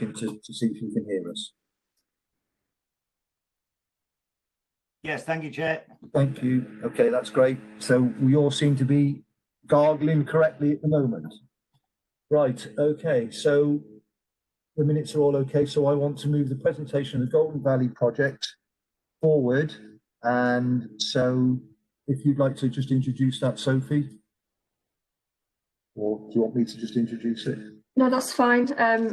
to see if you can hear us. Yes, thank you, Chair. Thank you. Okay, that's great. So we all seem to be gargling correctly at the moment. Right, okay, so the minutes are all okay. So I want to move the presentation of the Golden Valley project forward. And so if you'd like to just introduce that, Sophie, or do you want me to just introduce it? No, that's fine.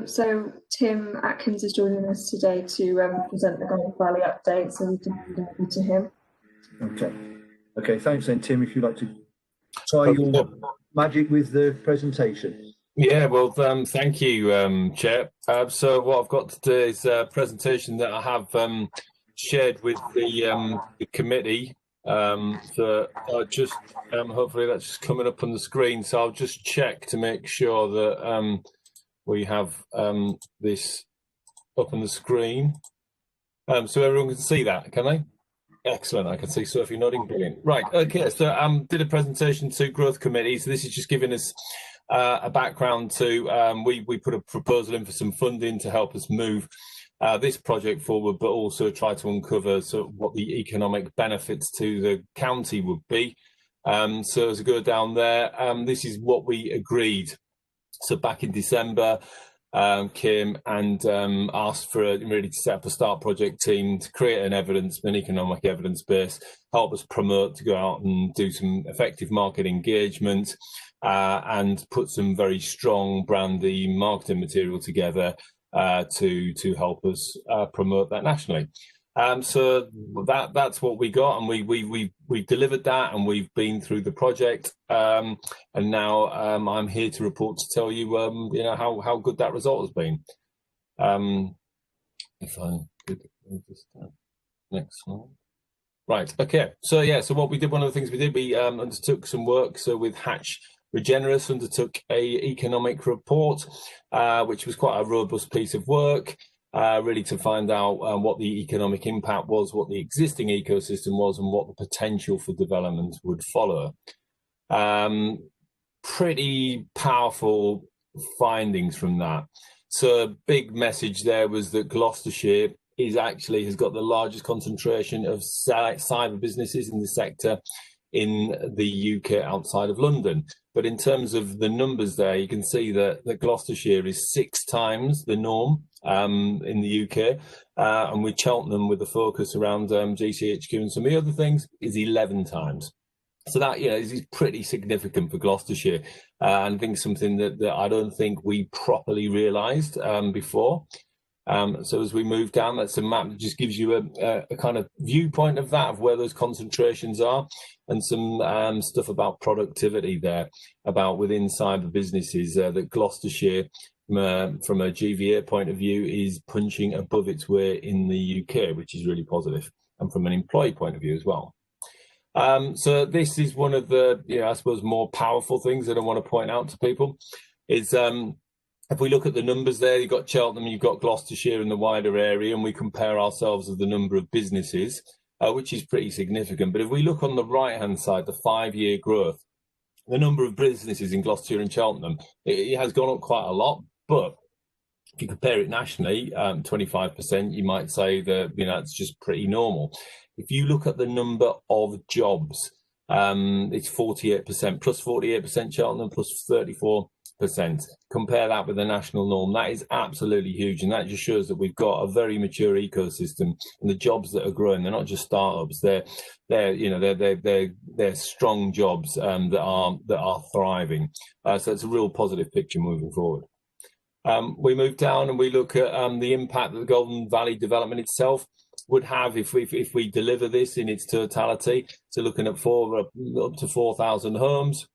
So Tim Atkins is joining us today to present the Golden Valley update, so we can hand over to him. Okay. Okay, thanks then, Tim, if you'd like to try your magic with the presentation. Yeah, well, thank you, Chair. So what I've got to do is a presentation that I have shared with the committee. So just hopefully that's just coming up on the screen. So I'll just check to make sure that we have this up on the screen. So everyone can see that, can they? Excellent. I can see Sophie nodding. Brilliant. Right. Okay. So did a presentation to Growth Committee. So this is just giving us a background to we put a proposal in for some funding to help us move this project forward, but also try to uncover sort of what the economic benefits to the county would be. So as I go down there, this is what we agreed. So back in December, came and asked for really to set up a start project team to create an economic evidence base, help us promote, to go out and do some effective market engagement, and put some very strong brandy marketing material together to help us promote that nationally. So that's what we got, and we've delivered that, and we've been through the project, and now I'm here to report to tell you you know how good that result has been. If I could just next slide. Right. Okay. So yeah. So what we did, one of the things we did, we undertook some work. So with Hatch Regenerous, undertook a economic report, which was quite a robust piece of work. Really to find out what the economic impact was, what the existing ecosystem was, and what the potential for development would follow. Pretty powerful findings from that. So big message there was that Gloucestershire has got the largest concentration of cyber businesses in the sector in the UK outside of London. But in terms of the numbers there, you can see that Gloucestershire is 6 times the norm in the UK, and with Cheltenham, with the focus around GCHQ and some of the other things, is 11 times. So that, you know, is pretty significant for Gloucestershire, and I think something that I don't think we properly realised before. So as we move down, that's a map that just gives you a kind of viewpoint of that, of where those concentrations are, and some stuff about productivity there, about within cyber businesses, that Gloucestershire, from a GVA point of view, is punching above its weight in the UK, which is really positive, and from an employee point of view as well. So this is one of the, I suppose, more powerful things that I want to point out to people is, if we look at the numbers there, you've got Cheltenham, you've got Gloucestershire in the wider area, and we compare ourselves with the number of businesses, which is pretty significant. But if we look on the right-hand side, the 5-year growth, the number of businesses in Gloucestershire and Cheltenham, it has gone up quite a lot. But if you compare it nationally, 25%, you might say that, it's just pretty normal. If you look at the number of jobs, it's 48%, plus 48% Cheltenham, plus 34%. Compare that with the national norm. That is absolutely huge, and that just shows that we've got a very mature ecosystem, and the jobs that are growing, they're not just startups. They're strong jobs that are thriving. So it's a real positive picture moving forward. We move down and we look at the impact that the Golden Valley development itself would have if we deliver this in its totality. So looking at up to 4,000 homes.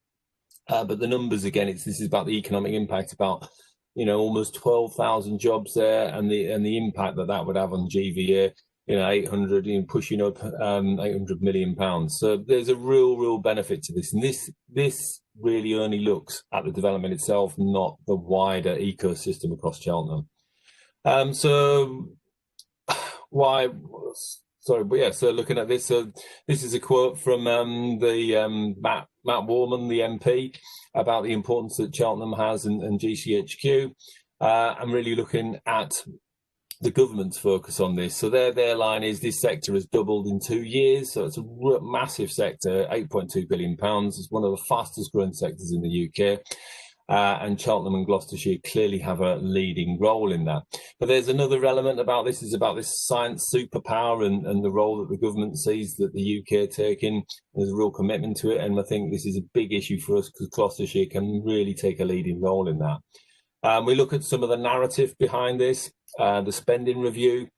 But the numbers, again, this is about the economic impact, about almost 12,000 jobs there, and the impact that would have on GVA, 800, pushing up £800 million. So there's a real benefit to this, and this really only looks at the development itself, not the wider ecosystem across Cheltenham. So looking at this, this is a quote from Matt Warman, the MP, about the importance that Cheltenham has and GCHQ. and really looking at the government's focus on this. So their line is this sector has doubled in 2 years. So it's a massive sector, £8.2 billion. It's one of the fastest growing sectors in the UK. And Cheltenham and Gloucestershire clearly have a leading role in that. But there's another element about this, is about this science superpower and the role that the government sees that the UK taking. There's a real commitment to it, and I think this is a big issue for us because Gloucestershire can really take a leading role in that. We look at some of the narrative behind this, the spending review,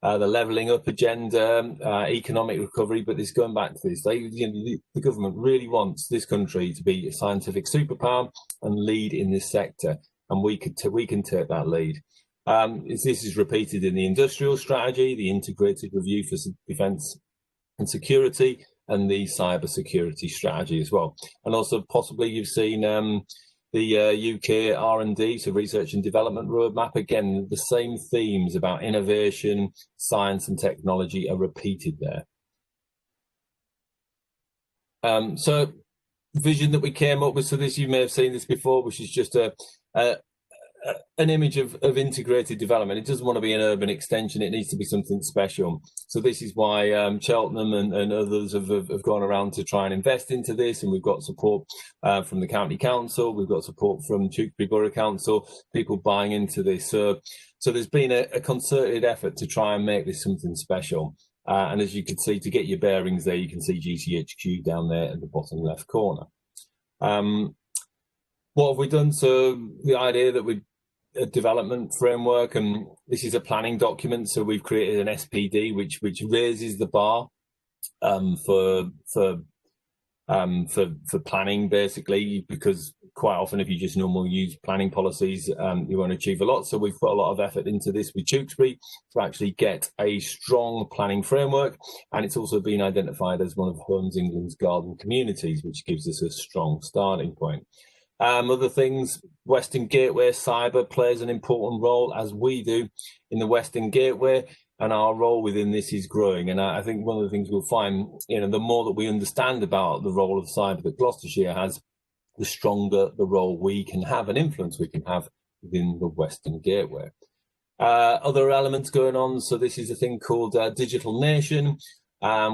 the levelling up agenda, economic recovery, but this going back to this, the government really wants this country to be a scientific superpower and lead in this sector, and we can take that lead. This is repeated in the industrial strategy, the integrated review for defence and security, and the cyber security strategy as well. And also possibly you've seen the UK R&D, so research and development roadmap. Again, the same themes about innovation, science and technology are repeated there. So vision that we came up with, so this, you may have seen this before, which is just an image of integrated development. It doesn't want to be an urban extension, it needs to be something special. So this is why Cheltenham and others have gone around to try and invest into this, and we've got support from the County Council, we've got support from Tewkesbury Borough Council, people buying into this. So there's been a concerted effort to try and make this something special. And as you can see, to get your bearings there, you can see GCHQ down there at the bottom left corner. What have we done? So the idea that we a development framework, and this is a planning document. So we've created an SPD which raises the bar for planning, basically, because quite often if you just normally use planning policies, you won't achieve a lot. So we've put a lot of effort into this with Tewkesbury to actually get a strong planning framework, and it's also been identified as one of Homes England's garden communities, which gives us a strong starting point. Other things, Western Gateway cyber plays an important role, as we do in the Western Gateway, and our role within this is growing. And I think one of the things we'll find, the more that we understand about the role of cyber that Gloucestershire has, the stronger the role we can have and influence we can have within the Western Gateway. Other elements going on, so this is a thing called Digital Nation,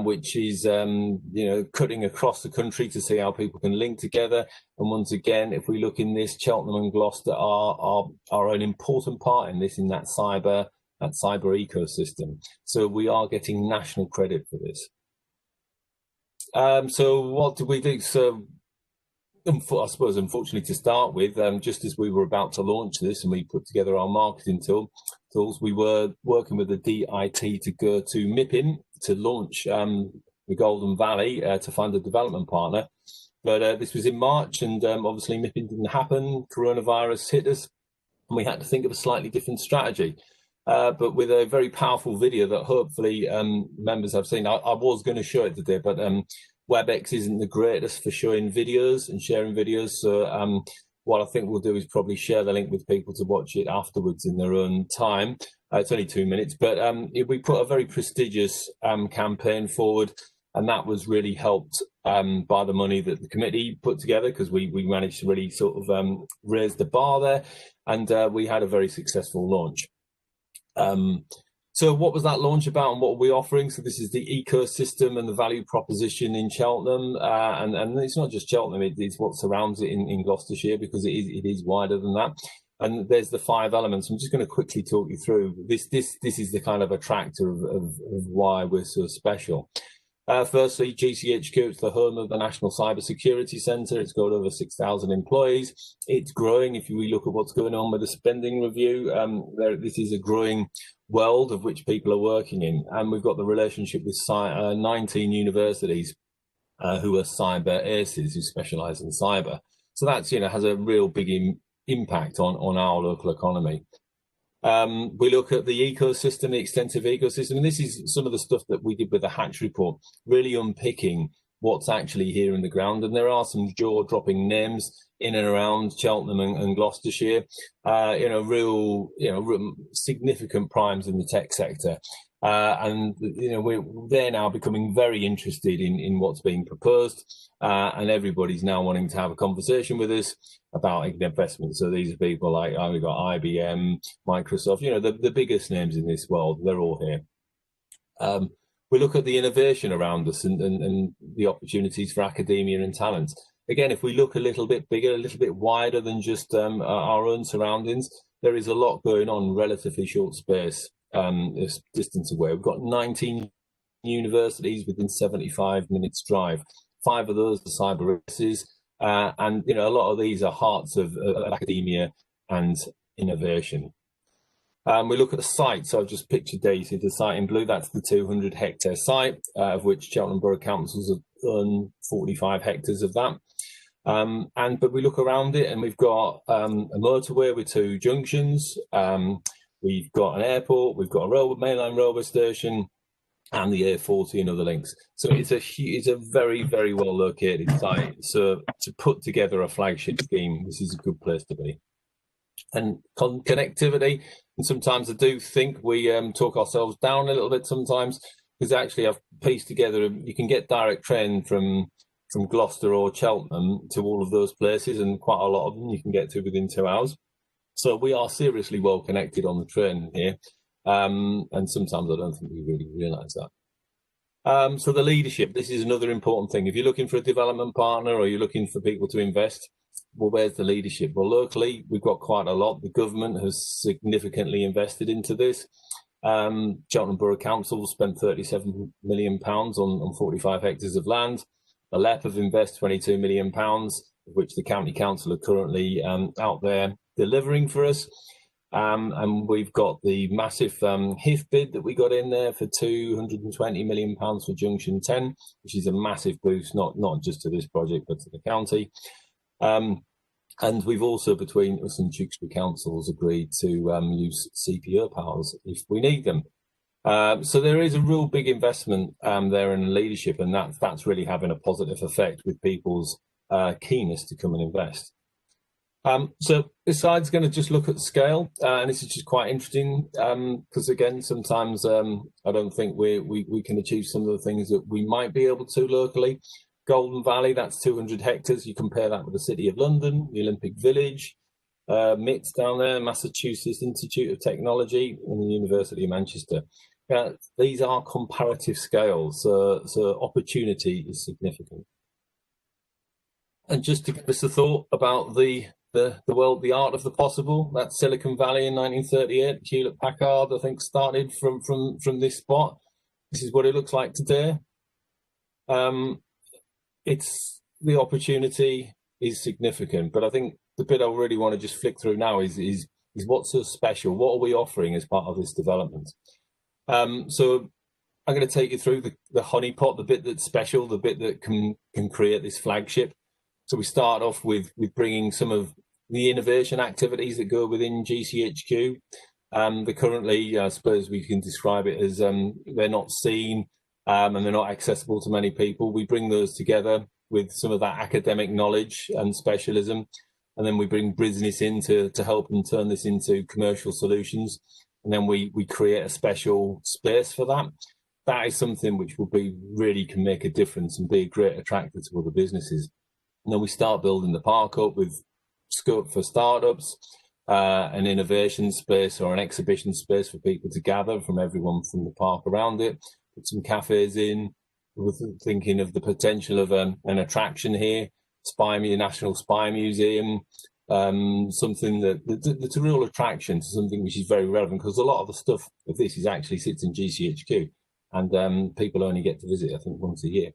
which is cutting across the country to see how people can link together. And once again, if we look in this, Cheltenham and Gloucester are an important part in this, in that cyber ecosystem. So we are getting national credit for this. So what did we do? So I suppose, unfortunately, to start with, just as we were about to launch this and we put together our marketing tools, we were working with the DIT to go to MIPIM to launch the Golden Valley to find a development partner. But this was in March, and obviously MIPIM didn't happen. Coronavirus hit us, and we had to think of a slightly different strategy. But with a very powerful video that hopefully members have seen. I was going to show it today, but WebEx isn't the greatest for showing videos and sharing videos. So what I think we'll do is probably share the link with people to watch it afterwards in their own time. It's only 2 minutes, but we put a very prestigious campaign forward, and that was really helped by the money that the committee put together, because we managed to really sort of raise the bar there, and we had a very successful launch. So what was that launch about, and what are we offering? So this is the ecosystem and the value proposition in Cheltenham, and it's not just Cheltenham, it's what surrounds it in Gloucestershire, because it is wider than that. And there's the 5 elements. I'm just going to quickly talk you through this. This is the kind of attractor of why we're so special. Firstly, GCHQ, it's the home of the National Cyber Security Centre. It's got over 6,000 employees. It's growing. If we look at what's going on with the spending review, this is a growing world of which people are working in. And we've got the relationship with 19 universities who are cyber aces, who specialise in cyber. So that's, has a real big impact on our local economy. We look at the ecosystem, the extensive ecosystem, and this is some of the stuff that we did with the Hatch report, really unpicking what's actually here in the ground. And there are some jaw-dropping names in and around Cheltenham and Gloucestershire, real significant primes in the tech sector. And they're now becoming very interested in what's being proposed, and everybody's now wanting to have a conversation with us about investment. So these are people like we've got IBM, Microsoft, the biggest names in this world. They're all here. We look at the innovation around us and the opportunities for academia and talent. Again, if we look a little bit bigger, a little bit wider than just our own surroundings, there is a lot going on in relatively short space, this distance away. We've got 19 universities within 75 minutes drive. 5 of those are cyber races, and a lot of these are hearts of academia and innovation. We look at the site, so I've just pictured there, you see the site in blue, that's the 200 hectare site, of which Cheltenham Borough Councils own 45 hectares of that. But we look around it and we've got a motorway with 2 junctions, we've got an airport, we've got a mainline railway station, and the A40 and other links. So it's a very, very well located site. So to put together a flagship scheme, this is a good place to be. And connectivity, and sometimes I do think we talk ourselves down a little bit sometimes, because actually I've pieced together, you can get direct train from Gloucester or Cheltenham to all of those places, and quite a lot of them you can get to within 2 hours. So we are seriously well connected on the train here, and sometimes I don't think we really realise that. So the leadership, this is another important thing. If you're looking for a development partner or you're looking for people to invest, well, where's the leadership? Well, locally, we've got quite a lot. The government has significantly invested into this. Cheltenham Borough Council spent £37 million on 45 hectares of land. The LEP have invested £22 million, of which the County Council are currently out there delivering for us. And we've got the massive HIF bid that we got in there for £220 million for Junction 10, which is a massive boost, not just to this project, but to the county. And we've also, between us and Tewkesbury councils, agreed to use CPO powers if we need them. So there is a real big investment there in leadership, and that's really having a positive effect with people's keenness to come and invest. So this side's going to just look at scale, and this is just quite interesting because again, sometimes I don't think we can achieve some of the things that we might be able to locally. Golden Valley, that's 200 hectares. You compare that with the City of London, the Olympic Village, MITS down there, Massachusetts Institute of Technology, and the University of Manchester. These are comparative scales, so opportunity is significant. And just to give us a thought about the world, the art of the possible, that's Silicon Valley in 1938. Hewlett Packard, I think, started from this spot. This is what it looks like today. The opportunity is significant, but I think the bit I really want to just flick through now is what's so special? What are we offering as part of this development? So I'm going to take you through the honeypot, the bit that's special, the bit that can create this flagship. So we start off with bringing some of the innovation activities that go within GCHQ. They're currently, I suppose we can describe it as they're not seen and they're not accessible to many people. We bring those together with some of that academic knowledge and specialism, and then we bring business in to help them turn this into commercial solutions. And then we create a special space for that. That is something which really can make a difference and be a great attractor to other businesses. And then we start building the park up with scope for startups, an innovation space or an exhibition space for people to gather from everyone from the park around it, put some cafes in. We're thinking of the potential of an attraction here, National Spy Museum, something that's a real attraction to something which is very relevant, because a lot of the stuff of this actually sits in GCHQ, and people only get to visit, I think, once a year.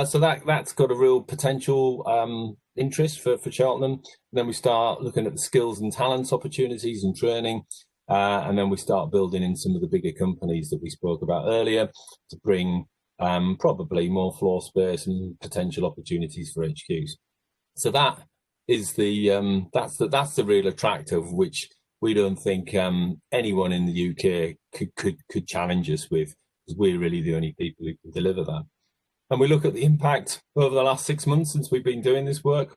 So that's got a real potential interest for Cheltenham. And then we start looking at the skills and talents opportunities and training, and then we start building in some of the bigger companies that we spoke about earlier to bring probably more floor space and potential opportunities for HQs. So that is that's the real attractor, which we don't think anyone in the UK could challenge us with, because we're really the only people who can deliver that. And we look at the impact over the last 6 months since we've been doing this work.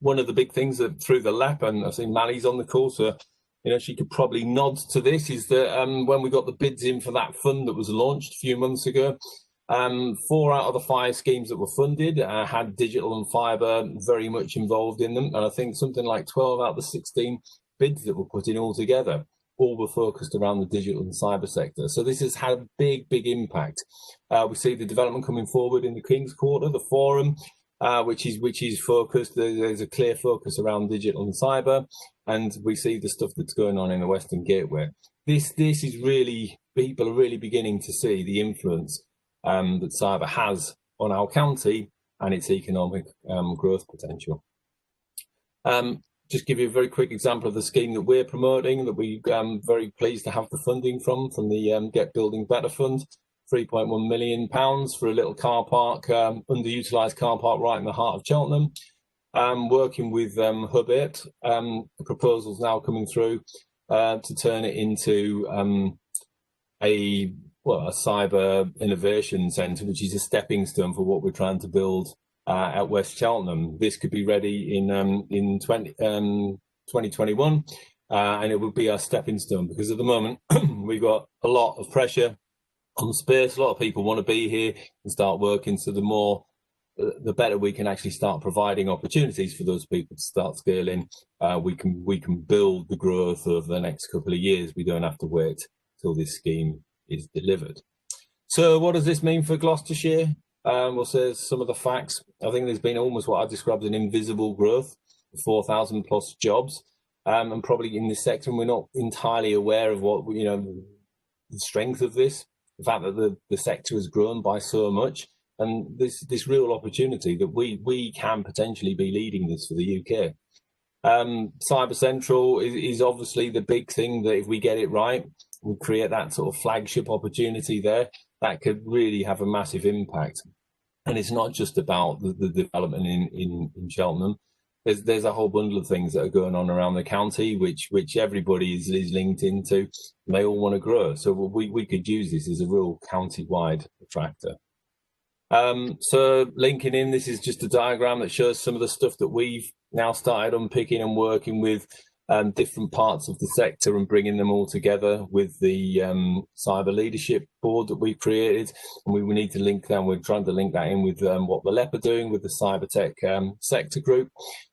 One of the big things that through the LEP, and I think Mally's on the call, so she could probably nod to this, is that when we got the bids in for that fund that was launched a few months ago, 4 out of the 5 schemes that were funded had digital and fibre very much involved in them. And I think something like 12 out of the 16 bids that were put in all together, all were focused around the digital and cyber sector. So this has had a big, big impact. We see the development coming forward in the King's Quarter, the Forum, which is focused. There's a clear focus around digital and cyber, and we see the stuff that's going on in the Western Gateway. This is really, people are really beginning to see the influence that cyber has on our county and its economic growth potential. Just give you a very quick example of the scheme that we're promoting, that we're very pleased to have the funding from the Get Building Better Fund. £3.1 million for a little car park, underutilised car park right in the heart of Cheltenham. Working with Hub 8, the proposal's now coming through to turn it into a cyber innovation centre, which is a stepping stone for what we're trying to build at West Cheltenham. This could be ready in 2021, and it would be our stepping stone, because at the moment we've got a lot of pressure on space. A lot of people want to be here and start working, so the better we can actually start providing opportunities for those people to start scaling, we can build the growth over the next couple of years. We don't have to wait till this scheme is delivered. So what does this mean for Gloucestershire? We'll say some of the facts. I think there's been almost what I described as an invisible growth, 4,000 plus jobs, and probably in this sector, and we're not entirely aware of what, the strength of this. The fact that the sector has grown by so much, and this real opportunity that we can potentially be leading this for the UK. Cyber Central is obviously the big thing, that if we get it right, we create that sort of flagship opportunity there, that could really have a massive impact. And it's not just about the development in Cheltenham. There's a whole bundle of things that are going on around the county, which everybody is linked into, and they all want to grow. So we could use this as a real county-wide attractor. So linking in, this is just a diagram that shows some of the stuff that we've now started unpicking and working with different parts of the sector and bringing them all together with the cyber leadership board that we've created. And we need to link that. We're trying to link that in with what the LEP are doing with the cyber tech sector group.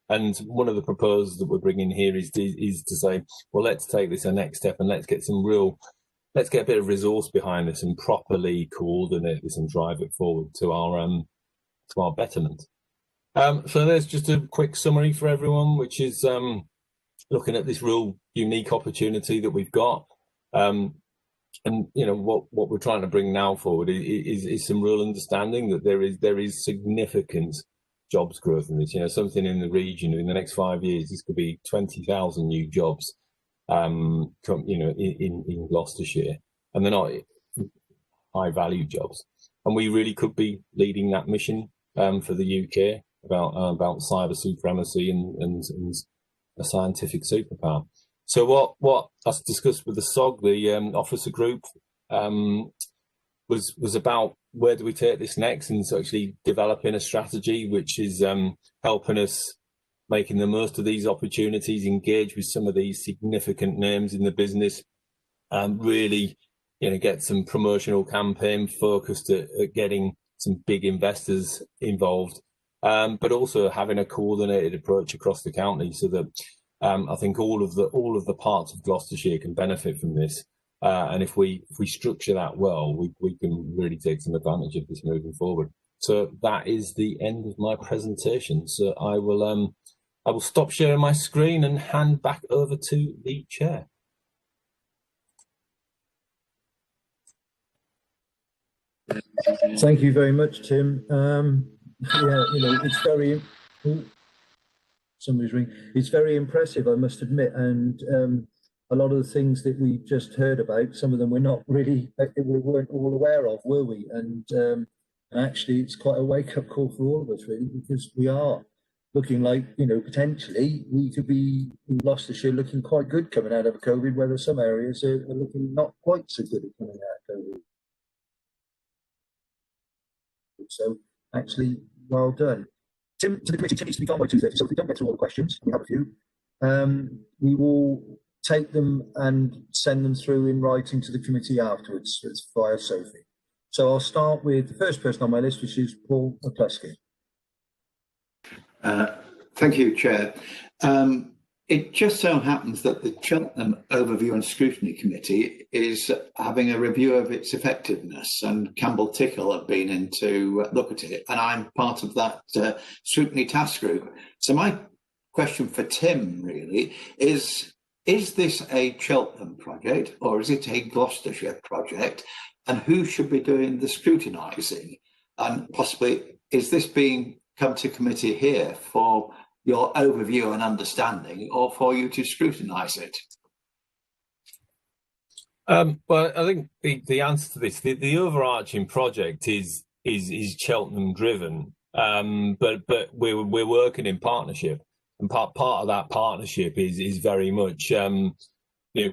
And one of the proposals that we're bringing here is to say, well, let's take this a next step and let's get a bit of resource behind this and properly coordinate this and drive it forward to our betterment. So there's just a quick summary for everyone, which is looking at this real unique opportunity that we've got. And what we're trying to bring now forward is some real understanding that there is significant jobs growth in this. Something in the region in the next 5 years, this could be 20,000 new jobs in Gloucestershire, and they're not high value jobs. And we really could be leading that mission for the UK about cyber supremacy and a scientific superpower. So what I discussed with the SOG, the officer group, was about where do we take this next, and so actually developing a strategy which is helping us making the most of these opportunities, engage with some of these significant names in the business, really get some promotional campaign focused at getting some big investors involved, but also having a coordinated approach across the county, so that I think all of the parts of Gloucestershire can benefit from this. And if we structure that well, we can really take some advantage of this moving forward. So that is the end of my presentation. So I will stop sharing my screen and hand back over to the chair. Thank you very much, Tim. It's very, somebody's ringing. It's very impressive, I must admit, and a lot of the things that we've just heard about, some of them we weren't all aware of, were we? And actually, it's quite a wake-up call for all of us, really, because we are looking like, potentially we could be in Gloucestershire looking quite good coming out of COVID, whether some areas are looking not quite so good at coming out of COVID. So actually, well done. Tim, to the committee, Tim needs to be gone by 2:30, so if we don't get through all the questions, we have a few, we will take them and send them through in writing to the committee afterwards. It's via Sophie. So I'll start with the first person on my list, which is Paul McCluskey. Thank you, Chair. It just so happens that the Cheltenham Overview and Scrutiny Committee is having a review of its effectiveness, and Campbell Tickle have been in to look at it, and I'm part of that scrutiny task group. So my question for Tim really is this a Cheltenham project or is it a Gloucestershire project, and who should be doing the scrutinising? And possibly, is this being come to committee here for your overview and understanding, or for you to scrutinise it? Well, I think the answer to this, the overarching project is Cheltenham driven, but we're working in partnership, and part of that partnership is very much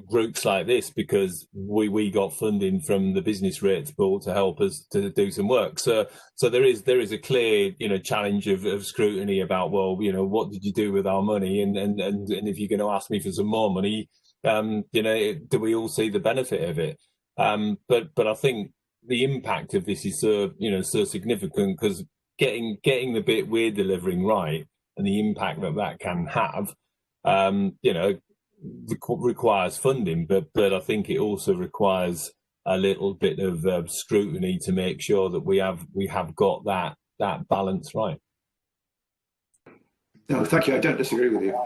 groups like this, because we got funding from the business rates pool to help us to do some work. So there is a clear challenge of scrutiny about, well, what did you do with our money, and if you're going to ask me for some more money, do we all see the benefit of it? But I think the impact of this is so significant, because getting the bit we're delivering right and the impact that can have, requires funding, but I think it also requires a little bit of scrutiny to make sure that we have got that balance right. No, thank you. I don't disagree with you.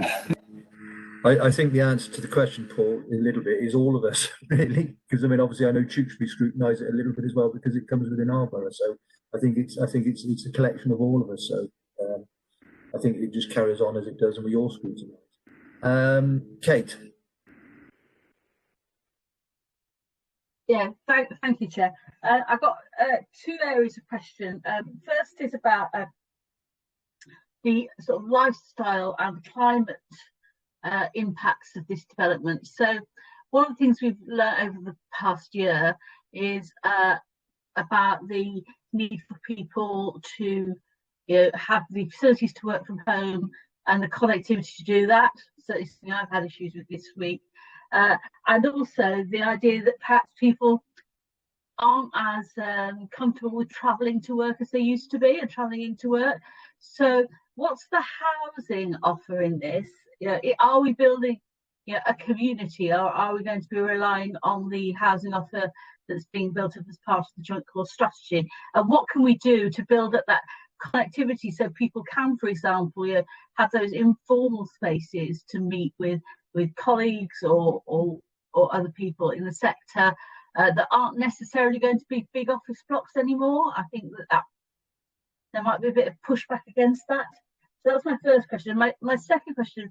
I think the answer to the question, Paul, a little bit is all of us, really, because obviously I know Tewkesbury scrutinise it a little bit as well because it comes within our borough. So I think it's a collection of all of us. So I think it just carries on as it does, and we all scrutinise. Kate. Yeah, thank you, Chair. I've got two areas of question. First is about the sort of lifestyle and climate impacts of this development. So one of the things we've learned over the past year is about the need for people to have the facilities to work from home and the connectivity to do that. So it's something I've had issues with this week. And also the idea that perhaps people aren't as comfortable with travelling to work as they used to be and travelling into work. So what's the housing offer in this? Are we building a community, or are we going to be relying on the housing offer that's being built up as part of the joint core strategy? And what can we do to build up that connectivity so people can, for example, have those informal spaces to meet with colleagues or other people in the sector that aren't necessarily going to be big office blocks anymore? I think that there might be a bit of pushback against that. So that's my first question. My second question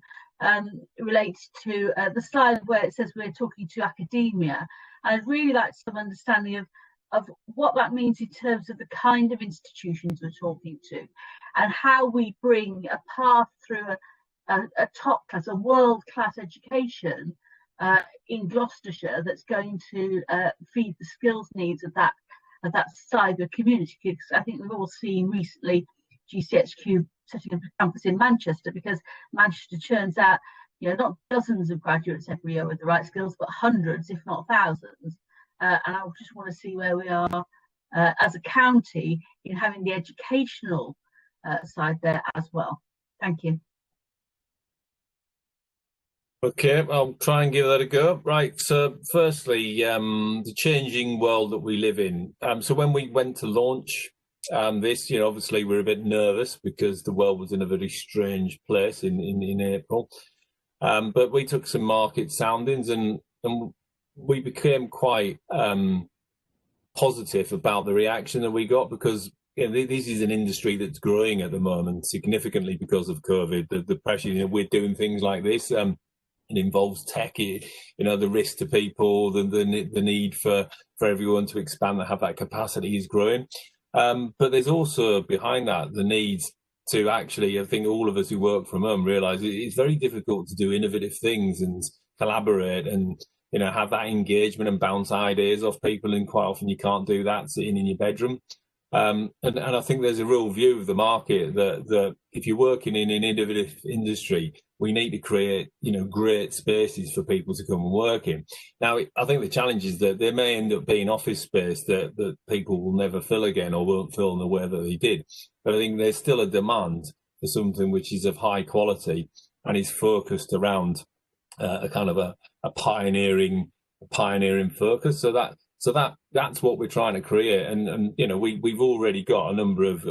relates to the slide where it says we're talking to academia. I'd really like some understanding of what that means in terms of the kind of institutions we're talking to, and how we bring a path through a top class, a world class education in Gloucestershire that's going to feed the skills needs of that cyber community. Because I think we've all seen recently GCHQ setting up a campus in Manchester, because Manchester churns out not dozens of graduates every year with the right skills, but hundreds, if not thousands. And I just want to see where we are as a county in having the educational side there as well. Thank you. Okay, I'll try and give that a go. Right, so firstly, the changing world that we live in. So when we went to launch this, obviously we're a bit nervous because the world was in a very strange place in April. But we took some market soundings and we became quite positive about the reaction that we got, because this is an industry that's growing at the moment significantly because of COVID. The pressure, we're doing things like this. It involves tech, the risk to people, the need for everyone to expand and have that capacity is growing. But there's also behind that the need to actually, I think all of us who work from home realise it's very difficult to do innovative things and collaborate and have that engagement and bounce ideas off people, and quite often you can't do that sitting in your bedroom. And I think there's a real view of the market that if you're working in an innovative industry, we need to create, great spaces for people to come and work in. Now, I think the challenge is that there may end up being office space that people will never fill again or won't fill in the way that they did. But I think there's still a demand for something which is of high quality and is focused around a kind of a pioneering focus. So that's what we're trying to create. And we've already got a number of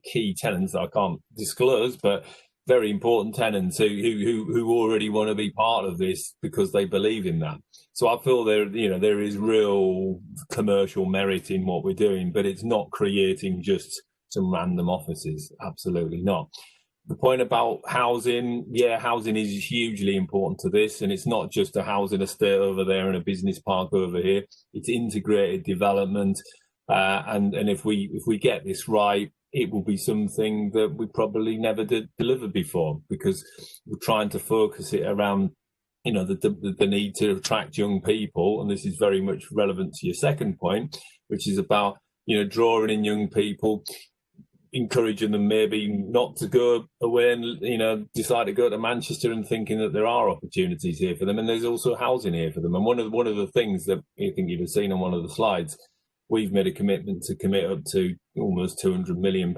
key tenants that I can't disclose, but very important tenants who already want to be part of this because they believe in that. So I feel there is real commercial merit in what we're doing, but it's not creating just some random offices. Absolutely not. The point about housing, housing is hugely important to this, and it's not just a housing estate over there and a business park over here. It's integrated development, and if we get this right, it will be something that we probably never did deliver before, because we're trying to focus it around the need to attract young people, and this is very much relevant to your second point, which is about drawing in young people, encouraging them maybe not to go away and decide to go to Manchester, and thinking that there are opportunities here for them, and there's also housing here for them. And one of the things that I think you've seen on one of the slides, we've made a commitment to commit up to almost £200 million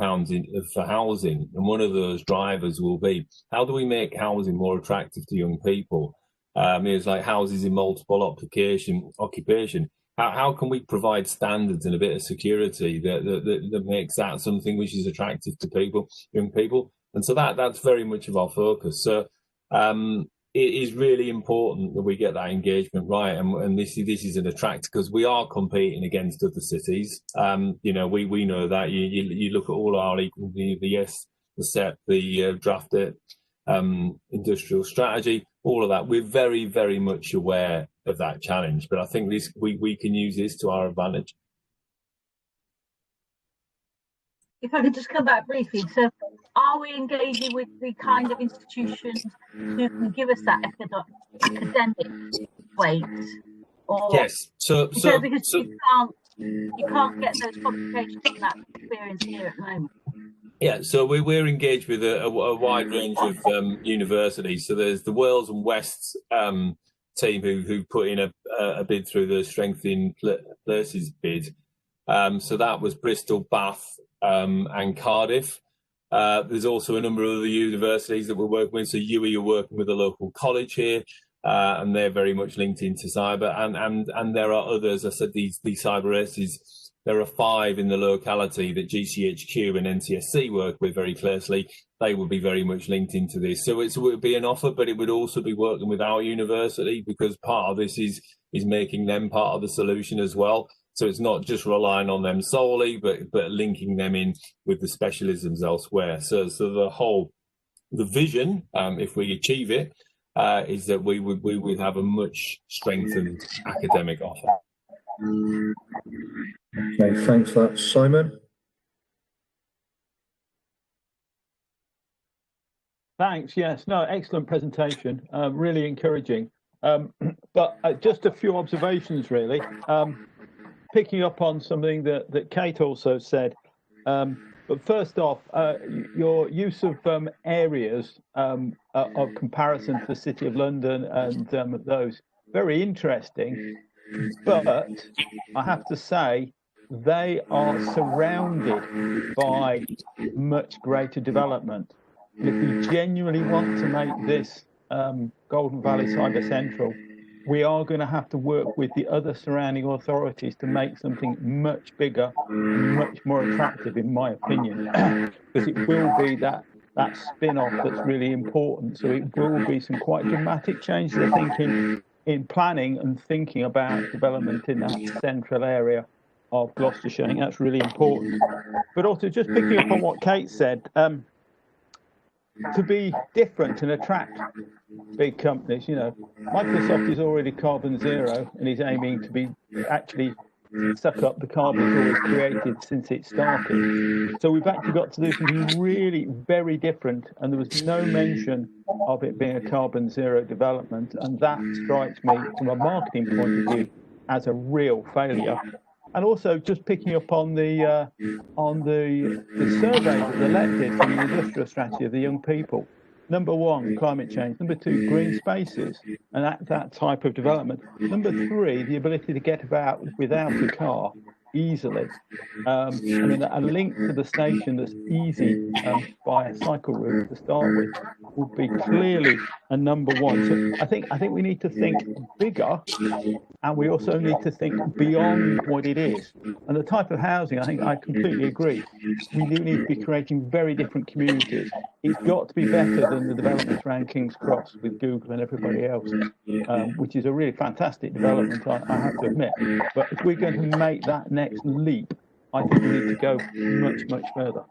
for housing, and one of those drivers will be, how do we make housing more attractive to young people? It's like houses in multiple occupation. How can we provide standards and a bit of security that makes that something which is attractive to young people? And so that's very much of our focus. So it is really important that we get that engagement right, and this is an attractor, because we are competing against other cities. We know that. You look at all our the SEP, the drafted industrial strategy, all of that. We're very, very much aware of that challenge, but I think we can use this to our advantage. If I could just come back briefly, so are we engaging with the kind of institutions who can give us that academic weight? Or Yes. So because you can't get those qualifications and that experience here at the moment. Yeah, so we're engaged with a wide range of universities. So there's the Wales and West team who put in a bid through the Strengthening Places bid. So that was Bristol, Bath, and Cardiff. There's also a number of other universities that we're working with. So UWE are working with a local college here, and they're very much linked into cyber. And there are others. I said these cyber races. There are 5 in the locality that GCHQ and NTSC work with very closely. They will be very much linked into this. So it would be an offer, but it would also be working with our university, because part of this is making them part of the solution as well. So it's not just relying on them solely, but linking them in with the specialisms elsewhere. So the vision, if we achieve it, is that we would have a much strengthened academic offer. Okay, thanks for that, Simon. Thanks. Yes. No. Excellent presentation. Really encouraging. But just a few observations, really. Picking up on something that Kate also said. But first off, your use of areas of comparison to the City of London and those, very interesting. But I have to say, they are surrounded by much greater development. And if we genuinely want to make this Golden Valley Cyber Central, we are going to have to work with the other surrounding authorities to make something much bigger, much more attractive, in my opinion, because it will be that spin-off that's really important. So it will be some quite dramatic changes, I think, in planning and thinking about development in that central area of Gloucestershire. I think that's really important. But also, just picking up on what Kate said, to be different and attract big companies, Microsoft is already carbon zero and is aiming to be actually suck up the carbon it's always created since it started. So we've actually got to do something really very different, and there was no mention of it being a carbon zero development, and that strikes me from a marketing point of view as a real failure. And also, just picking up on the survey that the LET did from the industrial strategy of the young people, number one, climate change. Number two, green spaces and that type of development. Number three, the ability to get about without a car easily. I mean, a link to the station that's easy by a cycle route to start with would be clearly a number one. So I think we need to think bigger, and we also need to think beyond what it is. And the type of housing, I think I completely agree. We do need to be creating very different communities. It's got to be better than the developments around King's Cross with Google and everybody else, which is a really fantastic development, I have to admit. But if we're going to make that next leap, I think we need to go much, much further.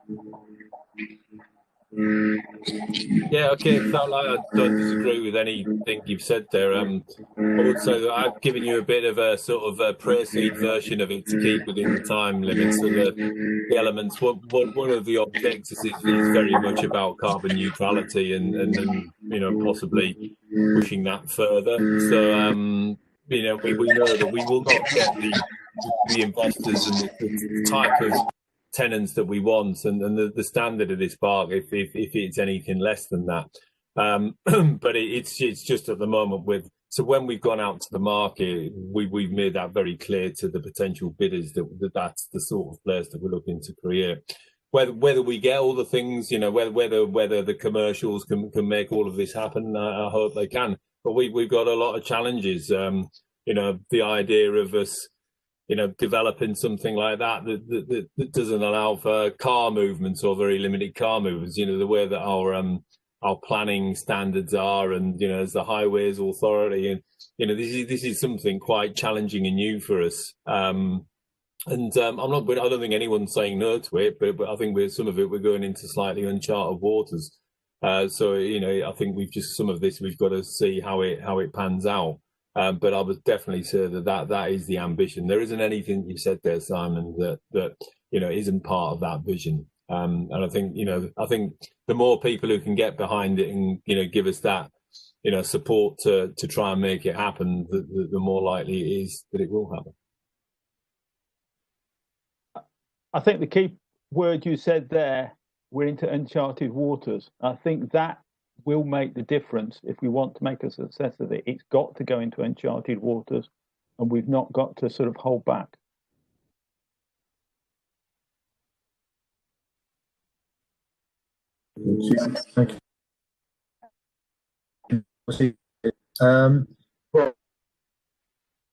Yeah, okay. It's not like I don't disagree with anything you've said there. Also, I've given you a bit of a sort of a pre-seed version of it to keep within the time limits of the elements. One of the objectives is very much about carbon neutrality and possibly pushing that further. So we know that we will not get the investors and the type of tenants that we want and the standard of this park if it's anything less than that. But it's just at the moment so when we've gone out to the market, we've made that very clear to the potential bidders that's the sort of place that we're looking to create. Whether we get all the things, whether the commercials can make all of this happen, I hope they can. But we've got a lot of challenges. The idea of us developing something like that doesn't allow for car movements or very limited car movements. The way that our planning standards are, and as the Highways Authority, and this is something quite challenging and new for us. I don't think anyone's saying no to it, but I think some of it we're going into slightly uncharted waters. So I think some of this we've got to see how it pans out. But I would definitely say that is the ambition. There isn't anything you said there, Simon, that isn't part of that vision. And I think the more people who can get behind it and give us that support to try and make it happen, the more likely it is that it will happen. I think the key word you said there, we're into uncharted waters. I think that will make the difference if we want to make a success of it. It's got to go into uncharted waters, and we've not got to sort of hold back. Thank you.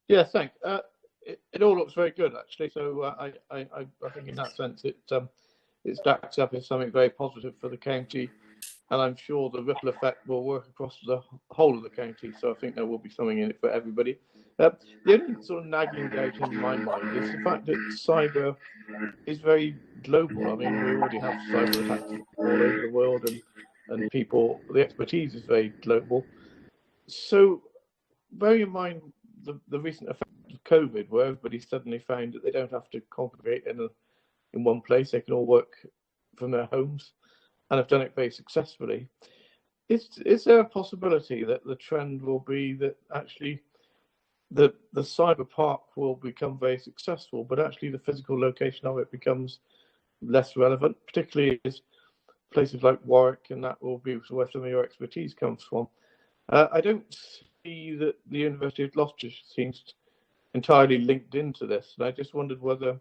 Yeah, thanks. It all looks very good, actually. So I think in that sense it stacks up as something very positive for the county. And I'm sure the ripple effect will work across the whole of the county. So I think there will be something in it for everybody. The only sort of nagging doubt in my mind is the fact that cyber is very global. I mean, we already have cyber attacks all over the world, and the expertise is very global. So bearing in mind the recent effect of COVID, where everybody suddenly found that they don't have to congregate in one place, they can all work from their homes, and have done it very successfully. Is there a possibility that the trend will be that actually the cyber park will become very successful, but actually the physical location of it becomes less relevant, particularly as places like Warwick, and that will be where some of your expertise comes from? I don't see that the University of Gloucestershire seems entirely linked into this, and I just wondered whether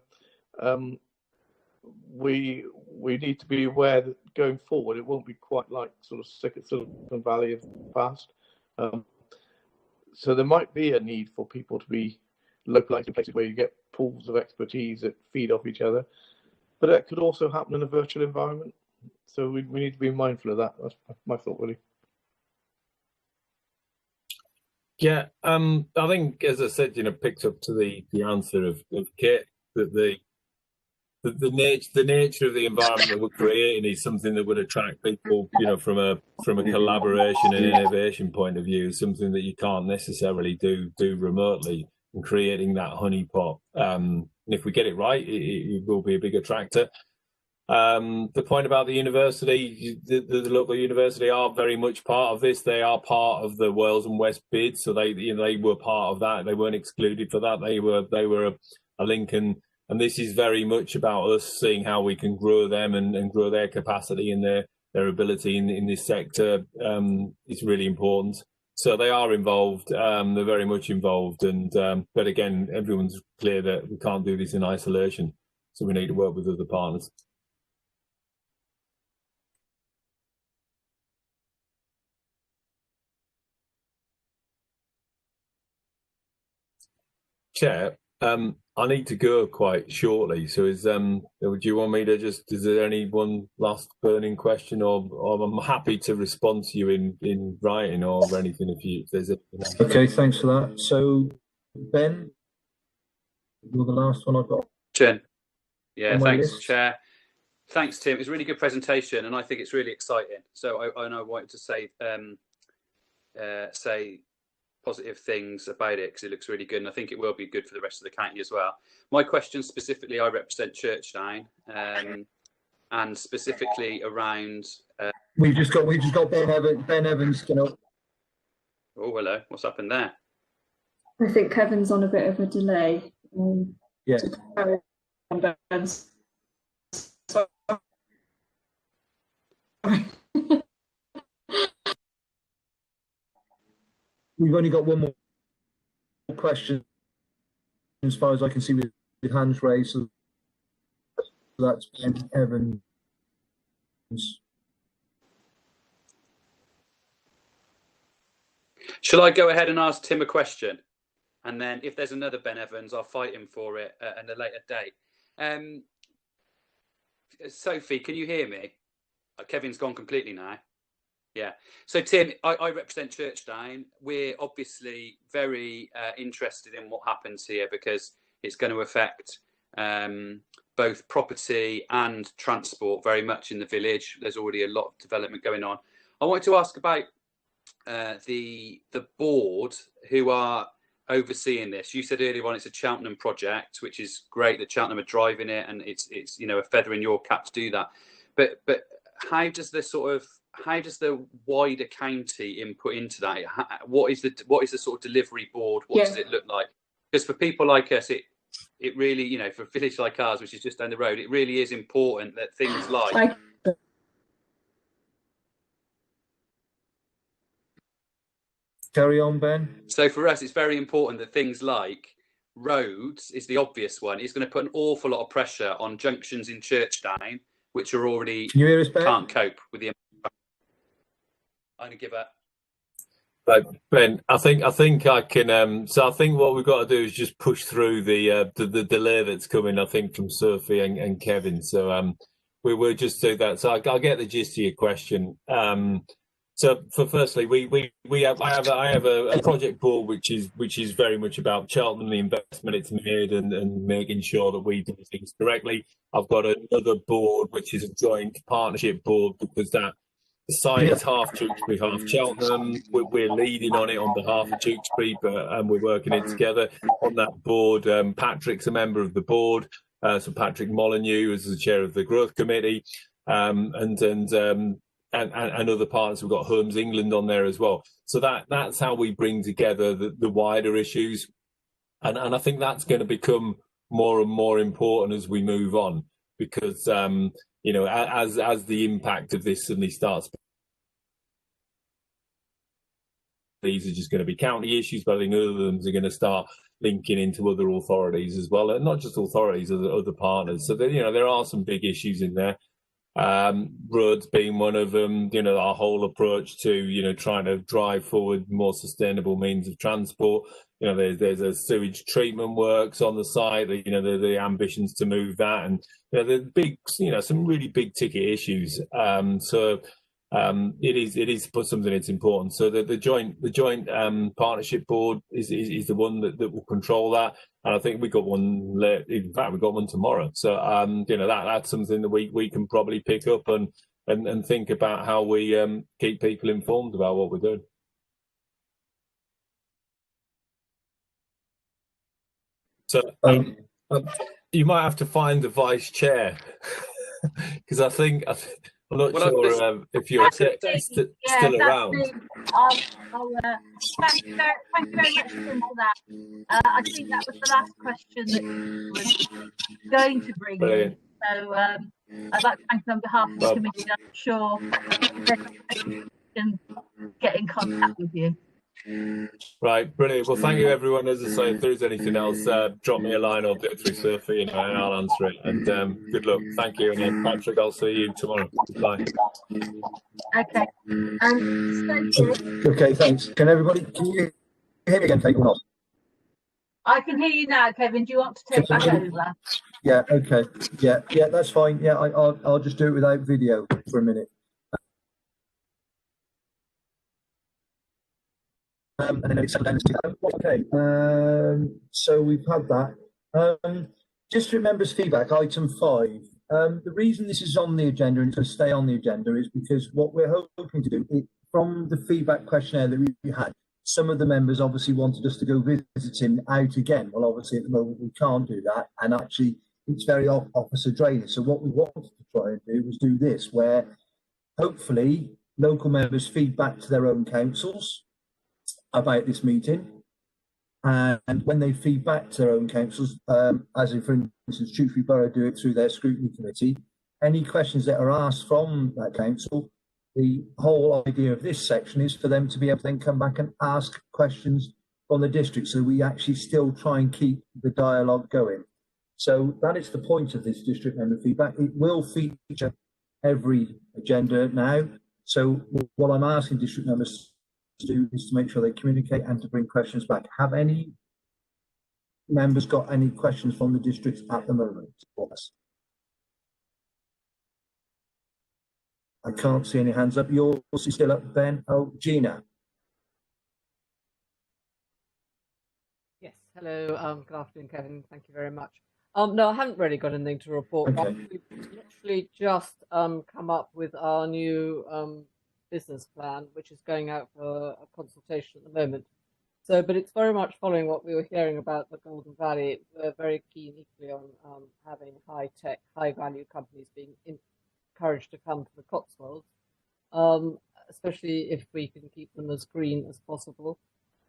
we need to be aware that going forward it won't be quite like sort of Silicon Valley of the past. So there might be a need for people to be localized in places where you get pools of expertise that feed off each other, but that could also happen in a virtual environment. So we need to be mindful of that. That's my thought, really. Yeah, I think, as I said, picked up to the answer of Kate, that the nature of the environment that we're creating is something that would attract people, from a collaboration and innovation point of view, something that you can't necessarily do remotely, and creating that honeypot. And if we get it right, it will be a big attractor. The point about the university, the local university are very much part of this. They are part of the Wales and West bid, so they were part of that. They weren't excluded for that. They were a link, and this is very much about us seeing how we can grow them and grow their capacity and their their ability in this sector is really important. So they are involved. They're very much involved, and but again, everyone's clear that we can't do this in isolation. So we need to work with other partners. Chair, I need to go quite shortly. So do you want me to is there any one last burning question, or I'm happy to respond to you in writing or anything if there's anything else. Okay, thanks for that. So Ben, you're the last one I've got. Jen. Yeah, thanks, list. Chair. Thanks, Tim. It's a really good presentation, and I think it's really exciting. So I wanted to say positive things about it because it looks really good, and I think it will be good for the rest of the county as well. My question specifically, I represent Churchdown, and specifically around. We've just got Ben Evans. Oh, hello. What's happened there? I think Kevin's on a bit of a delay. Yeah. We've only got one more question, as far as I can see, with hands raised. So that's Ben Evans. Shall I go ahead and ask Tim a question? And then if there's another Ben Evans, I'll fight him for it at a later date. Sophie, can you hear me? Kevin's gone completely now. Yeah. So, Tim, I represent Churchdown. We're obviously very interested in what happens here because it's going to affect both property and transport very much in the village. There's already a lot of development going on. I wanted to ask about the board who are overseeing this. You said earlier on it's a Cheltenham project, which is great that Cheltenham are driving it, and it's a feather in your cap to do that. But how does the wider county input into that? What is the sort of delivery board? What does it look like? Because for people like us, it really, for a village like ours, which is just down the road, it really is important that things like Carry on, Ben. So for us, it's very important that things like roads is the obvious one. It's going to put an awful lot of pressure on junctions in Churchdown, which are already Can you hear us, Ben? can't cope with the. I'm going to give up. But Ben, I think I can. So I think what we've got to do is just push through the delay that's coming. I think from Sophie and Kevin. So we will just do that. So I'll get the gist of your question. So firstly, I have a project board which is very much about Cheltenham, the investment it's made, and making sure that we do things correctly. I've got another board which is a joint partnership board because the site is half Tewkesbury, half Cheltenham. We're leading on it on behalf of Tewkesbury, and we're working it together. On that board, Patrick's a member of the board. So Patrick Molyneux is the chair of the growth committee, and other partners. We've got Homes England on there as well. So that's how we bring together the wider issues, and I think that's going to become more and more important as we move on, because as the impact of this suddenly starts, these are just going to be county issues, but I think other ones are going to start linking into other authorities as well, and not just authorities, other partners. So there are some big issues in there. Roads being one of them, our whole approach to, trying to drive forward more sustainable means of transport. There's a sewage treatment works on the site, the ambitions to move that, and the big, some really big ticket issues. It is something that's important. So the joint partnership board is the one that will control that. And I think we got one in fact, we got one tomorrow. So that's something that we can probably pick up and think about how we keep people informed about what we're doing. So you might have to find the vice chair because I'm not sure if you're still around. Thank you very much, Tim, for that. I think that was the last question that you were going to bring in. So I'd like to thank them on behalf of the committee. I'm sure they can get in contact with you. Right, brilliant. Well, thank you, everyone. As I say, if there is anything else, drop me a line or do it through Surfy, and I'll answer it. And good luck. Thank you. And then, Patrick, I'll see you tomorrow. Bye. Okay. Okay, thanks. Can you hear me again, Kate, or not? I can hear you now, Kevin. Do you want to take back over? Yeah, okay. Yeah, that's fine. Yeah, I'll just do it without video for a minute. And then it's settled down. Okay, so we've had that. District members' feedback, item 5. The reason this is on the agenda and to stay on the agenda is because what we're hoping to do, from the feedback questionnaire that we had, some of the members obviously wanted us to go visiting out again. Well, obviously at the moment we can't do that, and actually it's very officer draining. So what we wanted to try and do was do this, where hopefully local members feed back to their own councils about this meeting, and when they feed back to their own councils, as in, for instance, Tewkesbury Borough do it through their scrutiny committee, any questions that are asked from that council, the whole idea of this section is for them to be able to then come back and ask questions from the district, so we actually still try and keep the dialogue going. So that is the point of this district member feedback. It will feature every agenda now. So what I'm asking district members to do is to make sure they communicate and to bring questions back. Have any members got any questions from the districts at the moment for us? I can't see any hands up. You're still up, Ben. Oh, Gina. Yes, hello. Good afternoon, Kevin. Thank you very much. No, I haven't really got anything to report. Okay. We've literally just come up with our new business plan, which is going out for a consultation at the moment. So, but it's very much following what we were hearing about the Golden Valley. We're very keen equally on having high-tech, high-value companies being encouraged to come to the Cotswolds, especially if we can keep them as green as possible.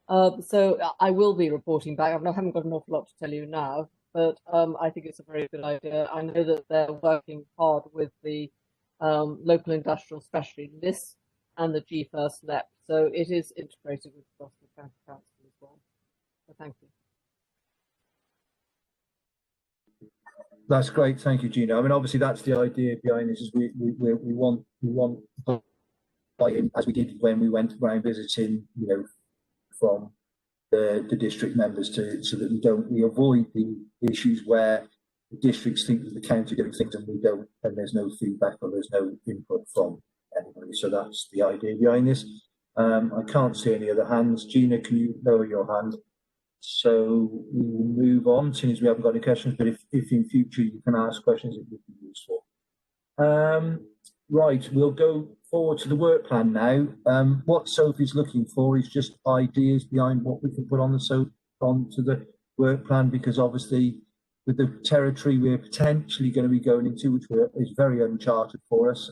So I will be reporting back. I haven't got an awful lot to tell you now, but I think it's a very good idea. I know that they're working hard with the local industrial specialty list and the G1st LEP. So it is integrated with Gloucester County Council as well. So thank you. That's great. Thank you, Gina. I mean, obviously that's the idea behind this, is we want buy-in, as we did when we went around visiting, you know, from the district members, so that we avoid the issues where the districts think that the county doing things and we don't, and there's no feedback or there's no input from anybody. So that's the idea behind this. I can't see any other hands. Gina, can you lower your hand? So we will move on, since as we haven't got any questions, but if in future you can ask questions, it would be useful. Right, we'll go forward to the work plan now. What Sophie's looking for is just ideas behind what we can put on onto the work plan, because obviously with the territory we're potentially going to be going into, which is very uncharted for us,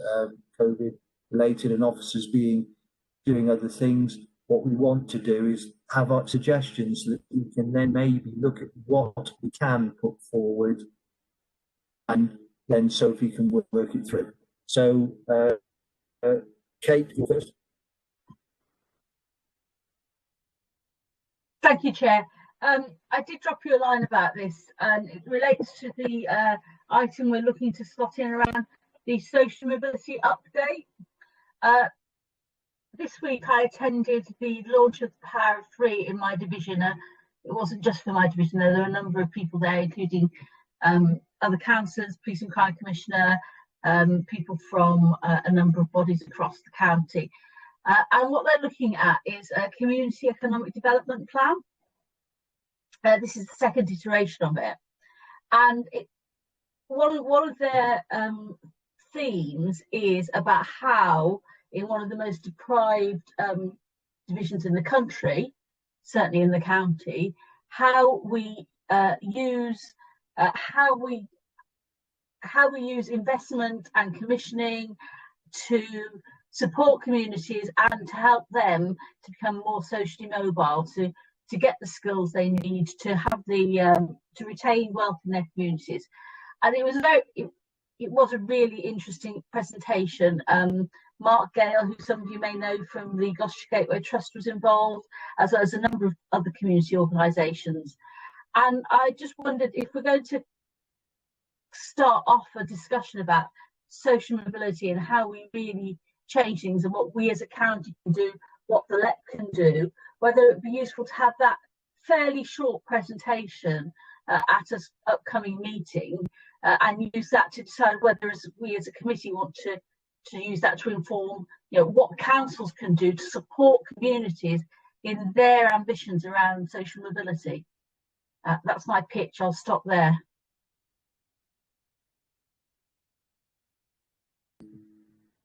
COVID related, and officers doing other things. What we want to do is have our suggestions so that we can then maybe look at what we can put forward, and then Sophie can work it through. So, Kate, you first. Thank you, Chair. I did drop you a line about this, and it relates to the item we're looking to slot in around the social mobility update. This week I attended the launch of the Power of 3 in my division. It wasn't just for my division, there were a number of people there, including other councillors, Police and Crime Commissioner, people from a number of bodies across the county. And what they're looking at is a community economic development plan. This is the second iteration of it. And one of their themes is about how, in one of the most deprived divisions in the country, certainly in the county, how we use investment and commissioning to support communities and to help them to become more socially mobile, to get the skills they need to have to retain wealth in their communities. And it was it was a really interesting presentation. Mark Gale, who some of you may know from the Gloucestershire Gateway Trust, was involved, as well as a number of other community organisations. And I just wondered if we're going to start off a discussion about social mobility and how we really change things and what we as a county can do, what the LEP can do, whether it would be useful to have that fairly short presentation at an upcoming meeting and use that to decide whether we as a committee want to use that to inform, you know, what councils can do to support communities in their ambitions around social mobility. That's my pitch. I'll stop there.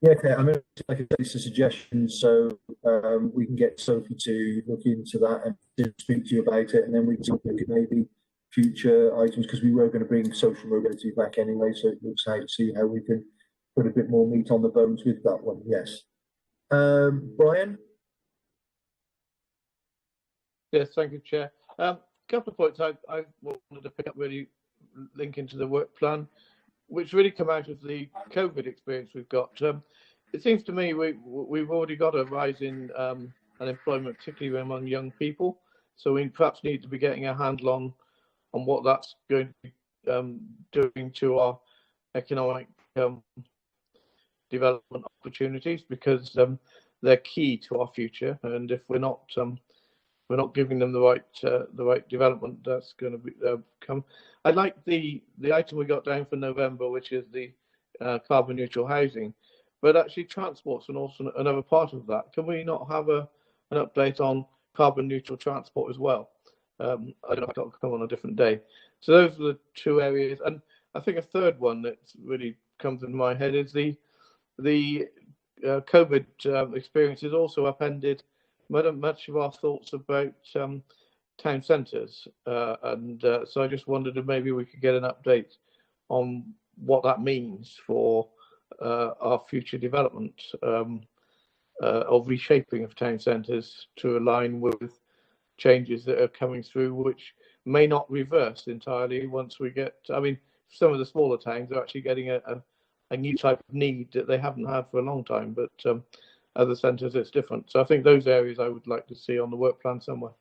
Yeah, okay. I'm going to make a suggestion so we can get Sophie to look into that and to speak to you about it, and then we can look at maybe future items, because we were going to bring social mobility back anyway, so it looks like to see how we can put a bit more meat on the bones with that one. Yes. Brian? Yes, thank you, Chair. Couple of points I wanted to pick up, really linking to the work plan, which really come out of the COVID experience we've got. It seems to me we've already got a rise in unemployment, particularly among young people. So we perhaps need to be getting a handle on what that's going to be doing to our economic development opportunities, because they're key to our future. And if we're not giving them the right development, that's going to be come. I like the item we got down for November, which is the carbon neutral housing, but actually transport's also another part of that. Can we not have an update on carbon neutral transport as well? I don't know if that'll come on a different day. So those are the two areas, and I think a third one that really comes into my head is the COVID experience has also upended much of our thoughts about town centres, and so I just wondered if maybe we could get an update on what that means for our future development of reshaping of town centres to align with changes that are coming through, which may not reverse entirely once we get. I mean, some of the smaller towns are actually getting a new type of need that they haven't had for a long time, but other centres it's different. So I think those areas I would like to see on the work plan somewhere.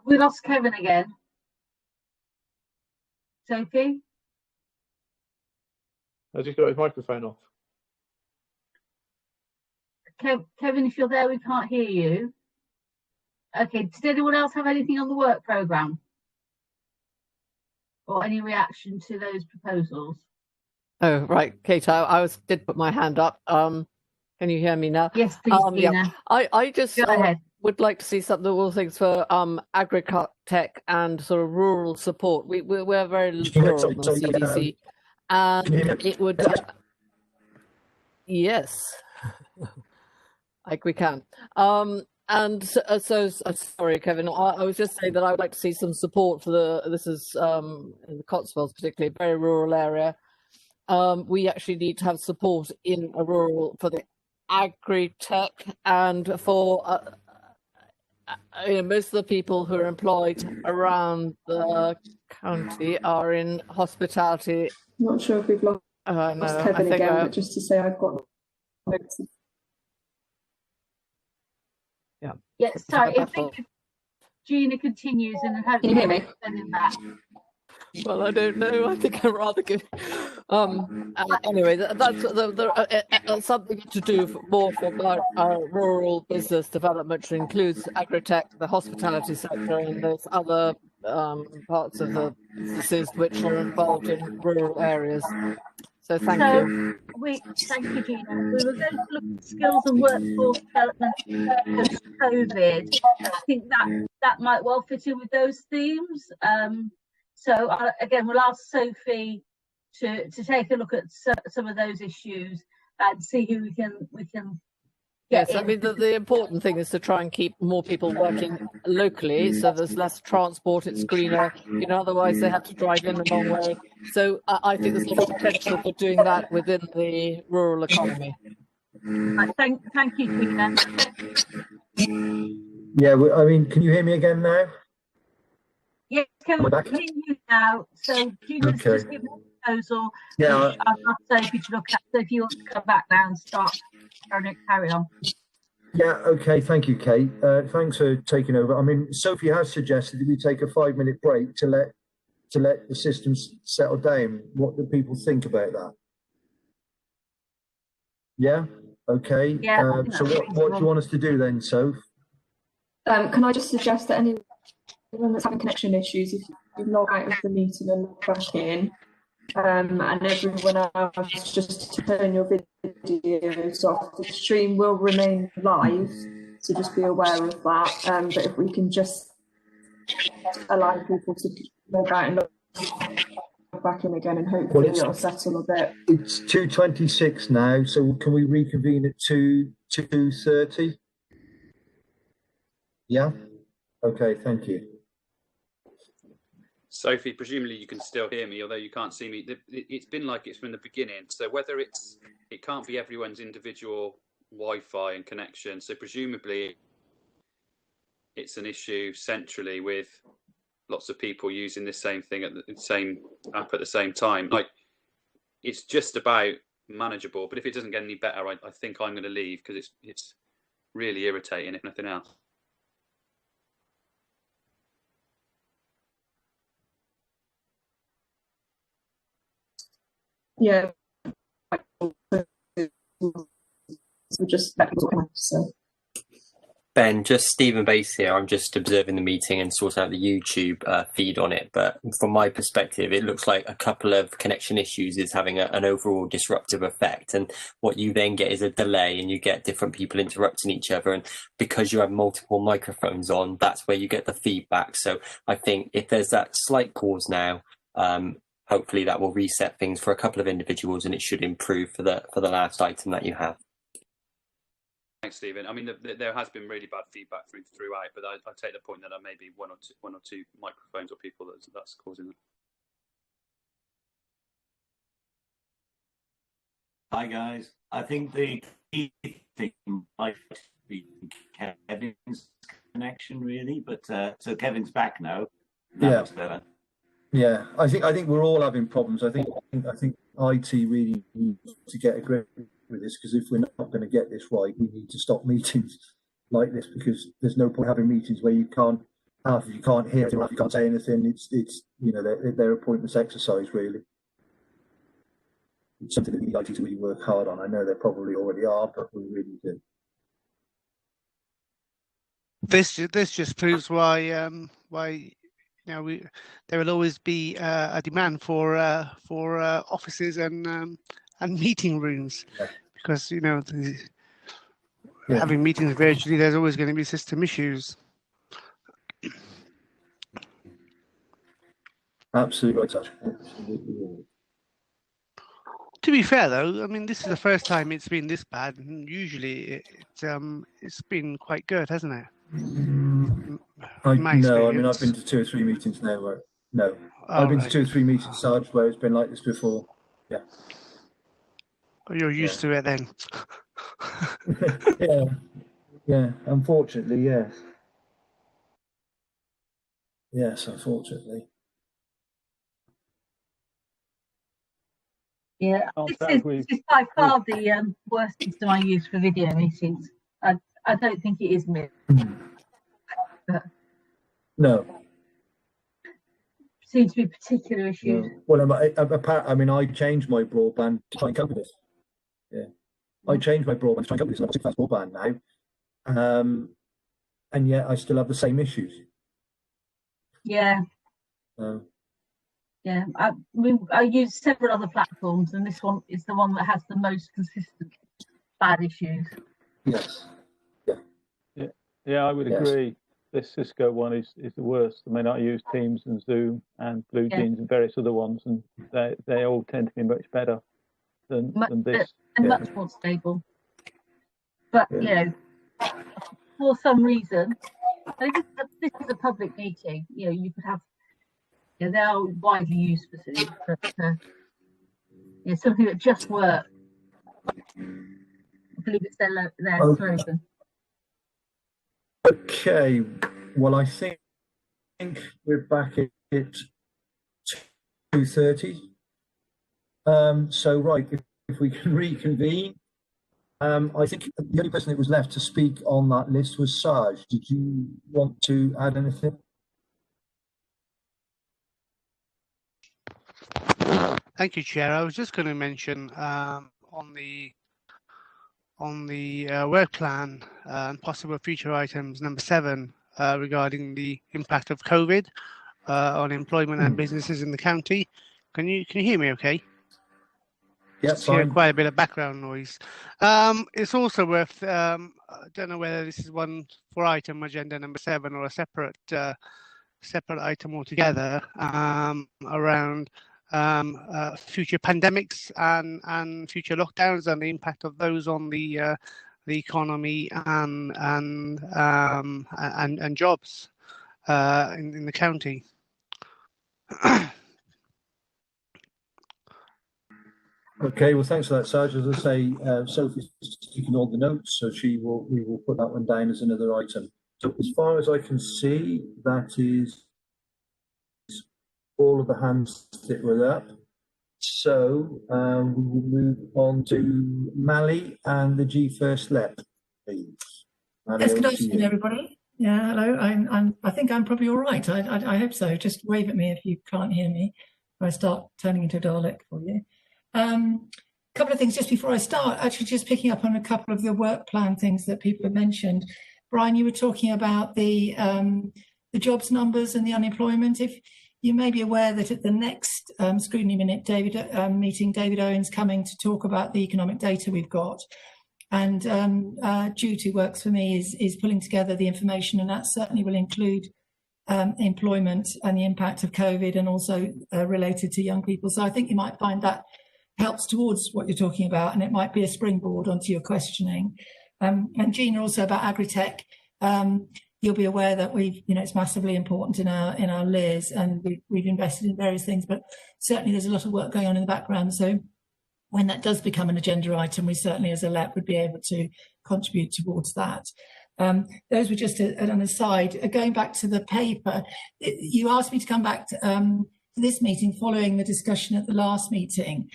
We lost Kevin again. Sophie? I just got his microphone off. Kevin, if you're there, we can't hear you. Okay, did anyone else have anything on the work programme? Or any reaction to those proposals? Oh, right, Kate, I did put my hand up. Can you hear me now? Yes, please, Tina. Yeah. I just Go ahead. would like to see something, all things for agri-tech and sort of rural support. We're very rural in the CDC, and it would. Yes, we can. And so sorry, Kevin. I was just saying that I would like to see some support for this is in the Cotswolds, particularly a very rural area. We actually need to have support in a rural for the agri-tech and for most of the people who are employed around the county are in hospitality. Not sure if we've lost Kevin again, but just to say I've got. Yeah, sorry, if Gina continues and then Can you hear me? Back. Well, I don't know. I think I'd rather give. Anyway, that's something to do more for rural business development, which includes agri-tech, the hospitality sector, and those other parts of the businesses which are involved in rural areas. So thank you. Thank you, Gina. We were going to look at skills and workforce development post-COVID. I think that might well fit in with those themes. So again, we'll ask Sophie to take a look at some of those issues and see who we can Yes, I mean, the important thing is to try and keep more people working locally, so there's less transport, it's greener, otherwise they have to drive in a long way. So I think there's a lot of potential for doing that within the rural economy. Thank you, Tina. Yeah, I mean, can you hear me again now? Yes, can we hear you now? So do you want to just give me a proposal? Yeah. Which I'd say if you look at, so if you want to come back now and start, carry on. Yeah, okay, thank you, Kate. Thanks for taking over. I mean, Sophie has suggested that we take a 5-minute break to let the systems settle down. What do people think about that? Yeah, okay. Yeah, so what do you want us to do then, Soph? Can I just suggest that anyone that's having connection issues, if you log out of the meeting and log back in, and everyone else just turn your videos off. The stream will remain live, so just be aware of that. But if we can just allow people to log out and log back in again, and hopefully it'll settle a bit. It's 2:26 now, so can we reconvene at 2:30? Yeah. Okay. Thank you. Sophie, presumably you can still hear me, although you can't see me. It's been like it's from the beginning. So whether it can't be everyone's individual Wi-Fi and connection. So presumably it's an issue centrally with lots of people using the same thing at the same app at the same time. Like, it's just about manageable. But if it doesn't get any better, I think I'm going to leave because it's really irritating, if nothing else. Yeah. So just so. Ben, just Stephen Bass here. I'm just observing the meeting and sorting out the YouTube feed on it. But from my perspective, it looks like a couple of connection issues is having an overall disruptive effect. And what you then get is a delay and you get different people interrupting each other. And because you have multiple microphones on, that's where you get the feedback. So I think if there's that slight pause now, hopefully that will reset things for a couple of individuals and it should improve for the last item that you have. Thanks, Stephen. I mean, there has been really bad feedback throughout, but I take the point that there may be one or two microphones or people that's causing it. Hi guys. I think the key thing might be Kevin's connection, really, but so Kevin's back now. That's better. Yeah, I think we're all having problems. I think IT really needs to get a grip with this, because if we're not going to get this right, we need to stop meetings like this, because there's no point having meetings where you can't hear anything, you can't say anything. It's they're a pointless exercise, really. It's something that we need IT to really work hard on. I know they probably already are, but we really do. This just proves why there will always be a demand for offices and meeting rooms, because having meetings virtually, there's always going to be system issues. Absolutely right, absolutely right. To be fair, though, I mean, this is the first time it's been this bad, and usually it's been quite good, hasn't it? I mean, I've been to 2 or 3 meetings now. I've been to 2 or 3 meetings, Sarge, where it's been like this before. Yeah. Oh, you're used to it then. Yeah. Unfortunately, yes. Yes, unfortunately. Yeah, this is by far the worst system I use for video meetings. I don't think it is me. No. Seems to be particular issues. No. Well, I changed my broadband to try and cope with this. Yeah, I changed my broadband to try and cope with this. I'm on 6 broadband now, and yet I still have the same issues. Yeah. Yeah, I use several other platforms, and this one is the one that has the most consistent bad issues. Yes. Yeah, I would agree. This Cisco one is the worst. I mean, I use Teams and Zoom and Blue Jeans and various other ones, and they all tend to be much better than this. And much more stable. But you know, for some reason, and this is a public meeting. You know, you could have, you know, they are widely used facilities, but you know, something that just works. I believe it's their slogan. Okay, well, I think we're back at 2:30. So right, if we can reconvene. I think the only person that was left to speak on that list was Saj. Did you want to add anything? Thank you, Chair. I was just going to mention on the work plan and possible future items, number 7, regarding the impact of COVID on employment and businesses in the county. Can you hear me? Okay. Yes, hear quite a bit of background noise. It's also worth. I don't know whether this is one for item agenda number 7 or a separate item altogether around future pandemics and future lockdowns and the impact of those on the economy and jobs in the county. Okay, well, thanks for that, Sarge. As I say, Sophie's taking all the notes, so we will put that one down as another item. So as far as I can see, that is all of the hands that were up. So we will move on to Mally and the G First Lep, please. Mally, yes, good afternoon, everybody. Yeah, hello. I think I'm probably all right. I hope so. Just wave at me if you can't hear me. If I start turning into a Dalek for you. Couple of things just before I start, actually just picking up on a couple of the work plan things that people have mentioned. Brian, you were talking about the jobs numbers and the unemployment. If you may be aware that at the next scrutiny meeting, David Owen's coming to talk about the economic data we've got. And Duty Works for me is pulling together the information, and that certainly will include employment and the impact of COVID and also related to young people. So I think you might find that helps towards what you're talking about, and it might be a springboard onto your questioning. And Gina, also about agri-tech, you'll be aware that it's massively important in our LEARs, and we've invested in various things, but certainly there's a lot of work going on in the background. So when that does become an agenda item, we certainly as a LEP would be able to contribute towards that. Those were just an aside. Going back to the paper, you asked me to come back to this meeting following the discussion at the last meeting.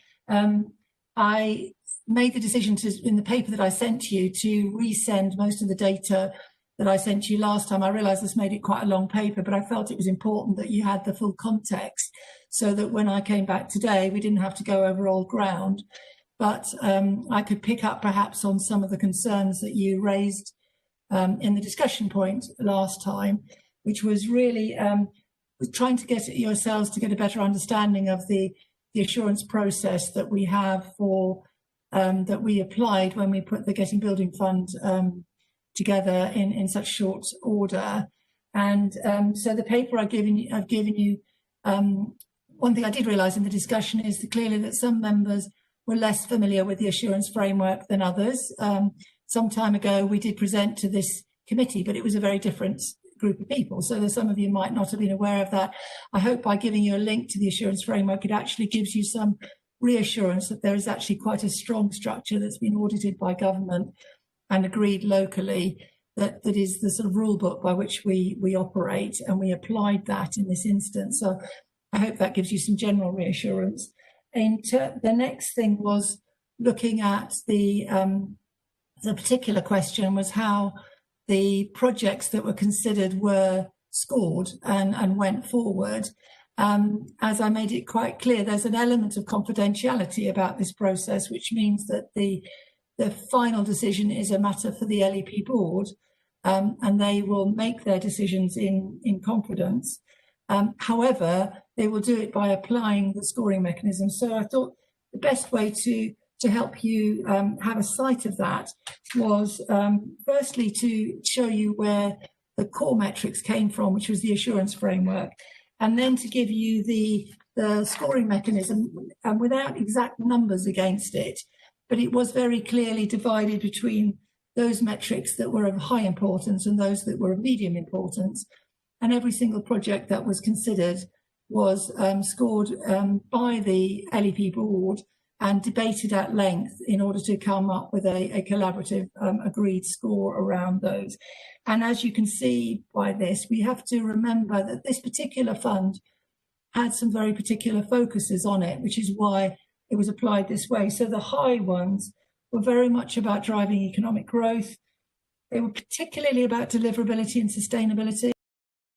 I made the decision in the paper that I sent to you to resend most of the data that I sent you last time. I realised this made it quite a long paper, but I felt it was important that you had the full context so that when I came back today, we didn't have to go over old ground, but I could pick up perhaps on some of the concerns that you raised in the discussion point last time, which was really trying to get yourselves to get a better understanding of the assurance process that we have for that we applied when we put the Getting Building Fund together in such short order. And so the paper I've given you, one thing I did realise in the discussion is clearly that some members were less familiar with the assurance framework than others. Some time ago we did present to this committee, but it was a very different group of people. So some of you might not have been aware of that. I hope by giving you a link to the assurance framework, it actually gives you some reassurance that there is actually quite a strong structure that's been audited by government and agreed locally, that is the sort of rule book by which we operate, and we applied that in this instance. So I hope that gives you some general reassurance. And the next thing was looking at the particular question was how the projects that were considered were scored and went forward. As I made it quite clear, there's an element of confidentiality about this process, which means that the final decision is a matter for the LEP board, and they will make their decisions in confidence. However, they will do it by applying the scoring mechanism. So I thought the best way to help you have a sight of that was firstly to show you where the core metrics came from, which was the assurance framework, and then to give you the scoring mechanism without exact numbers against it, but it was very clearly divided between those metrics that were of high importance and those that were of medium importance. And every single project that was considered was scored by the LEP board and debated at length in order to come up with a collaborative agreed score around those. And as you can see by this, we have to remember that this particular fund had some very particular focuses on it, which is why it was applied this way. So the high ones were very much about driving economic growth. They were particularly about deliverability and sustainability.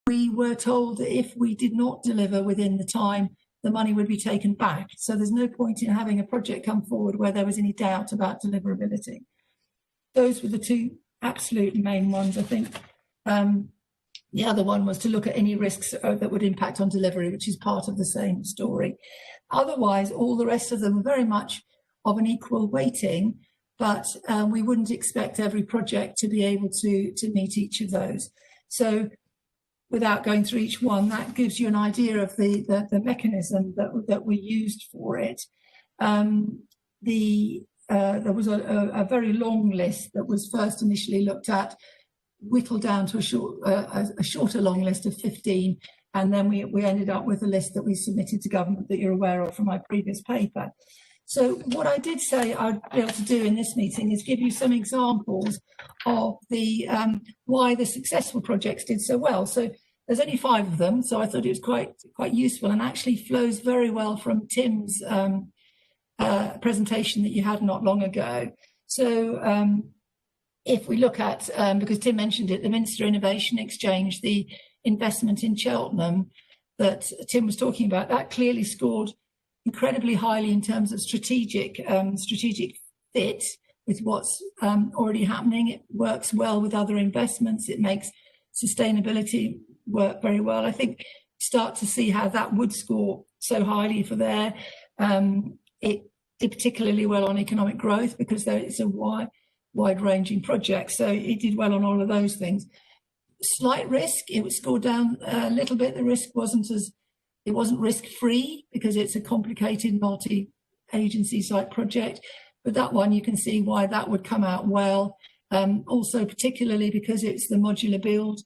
We were told that if we did not deliver within the time, the money would be taken back. So there's no point in having a project come forward where there was any doubt about deliverability. Those were the two absolute main ones, I think. The other one was to look at any risks that would impact on delivery, which is part of the same story. Otherwise, all the rest of them were very much of an equal weighting, but we wouldn't expect every project to be able to meet each of those. So without going through each one, that gives you an idea of the mechanism that we used for it. There was a very long list that was first initially looked at, whittled down to a shorter long list of 15, and then we ended up with a list that we submitted to government that you're aware of from my previous paper. So what I did say I'd be able to do in this meeting is give you some examples of the why the successful projects did so well. So there's only 5 of them, so I thought it was quite useful and actually flows very well from Tim's presentation that you had not long ago. So if we look at, because Tim mentioned it, the Minster Innovation Exchange, the investment in Cheltenham that Tim was talking about, that clearly scored incredibly highly in terms of strategic fit with what's already happening. It works well with other investments. It makes sustainability work very well. I think start to see how that would score so highly for there. It did particularly well on economic growth because it's a wide-ranging project, so it did well on all of those things. Slight risk, it was scored down a little bit. The risk wasn't risk-free because it's a complicated multi-agency site project, but that one you can see why that would come out well. Also, particularly because it's the modular build,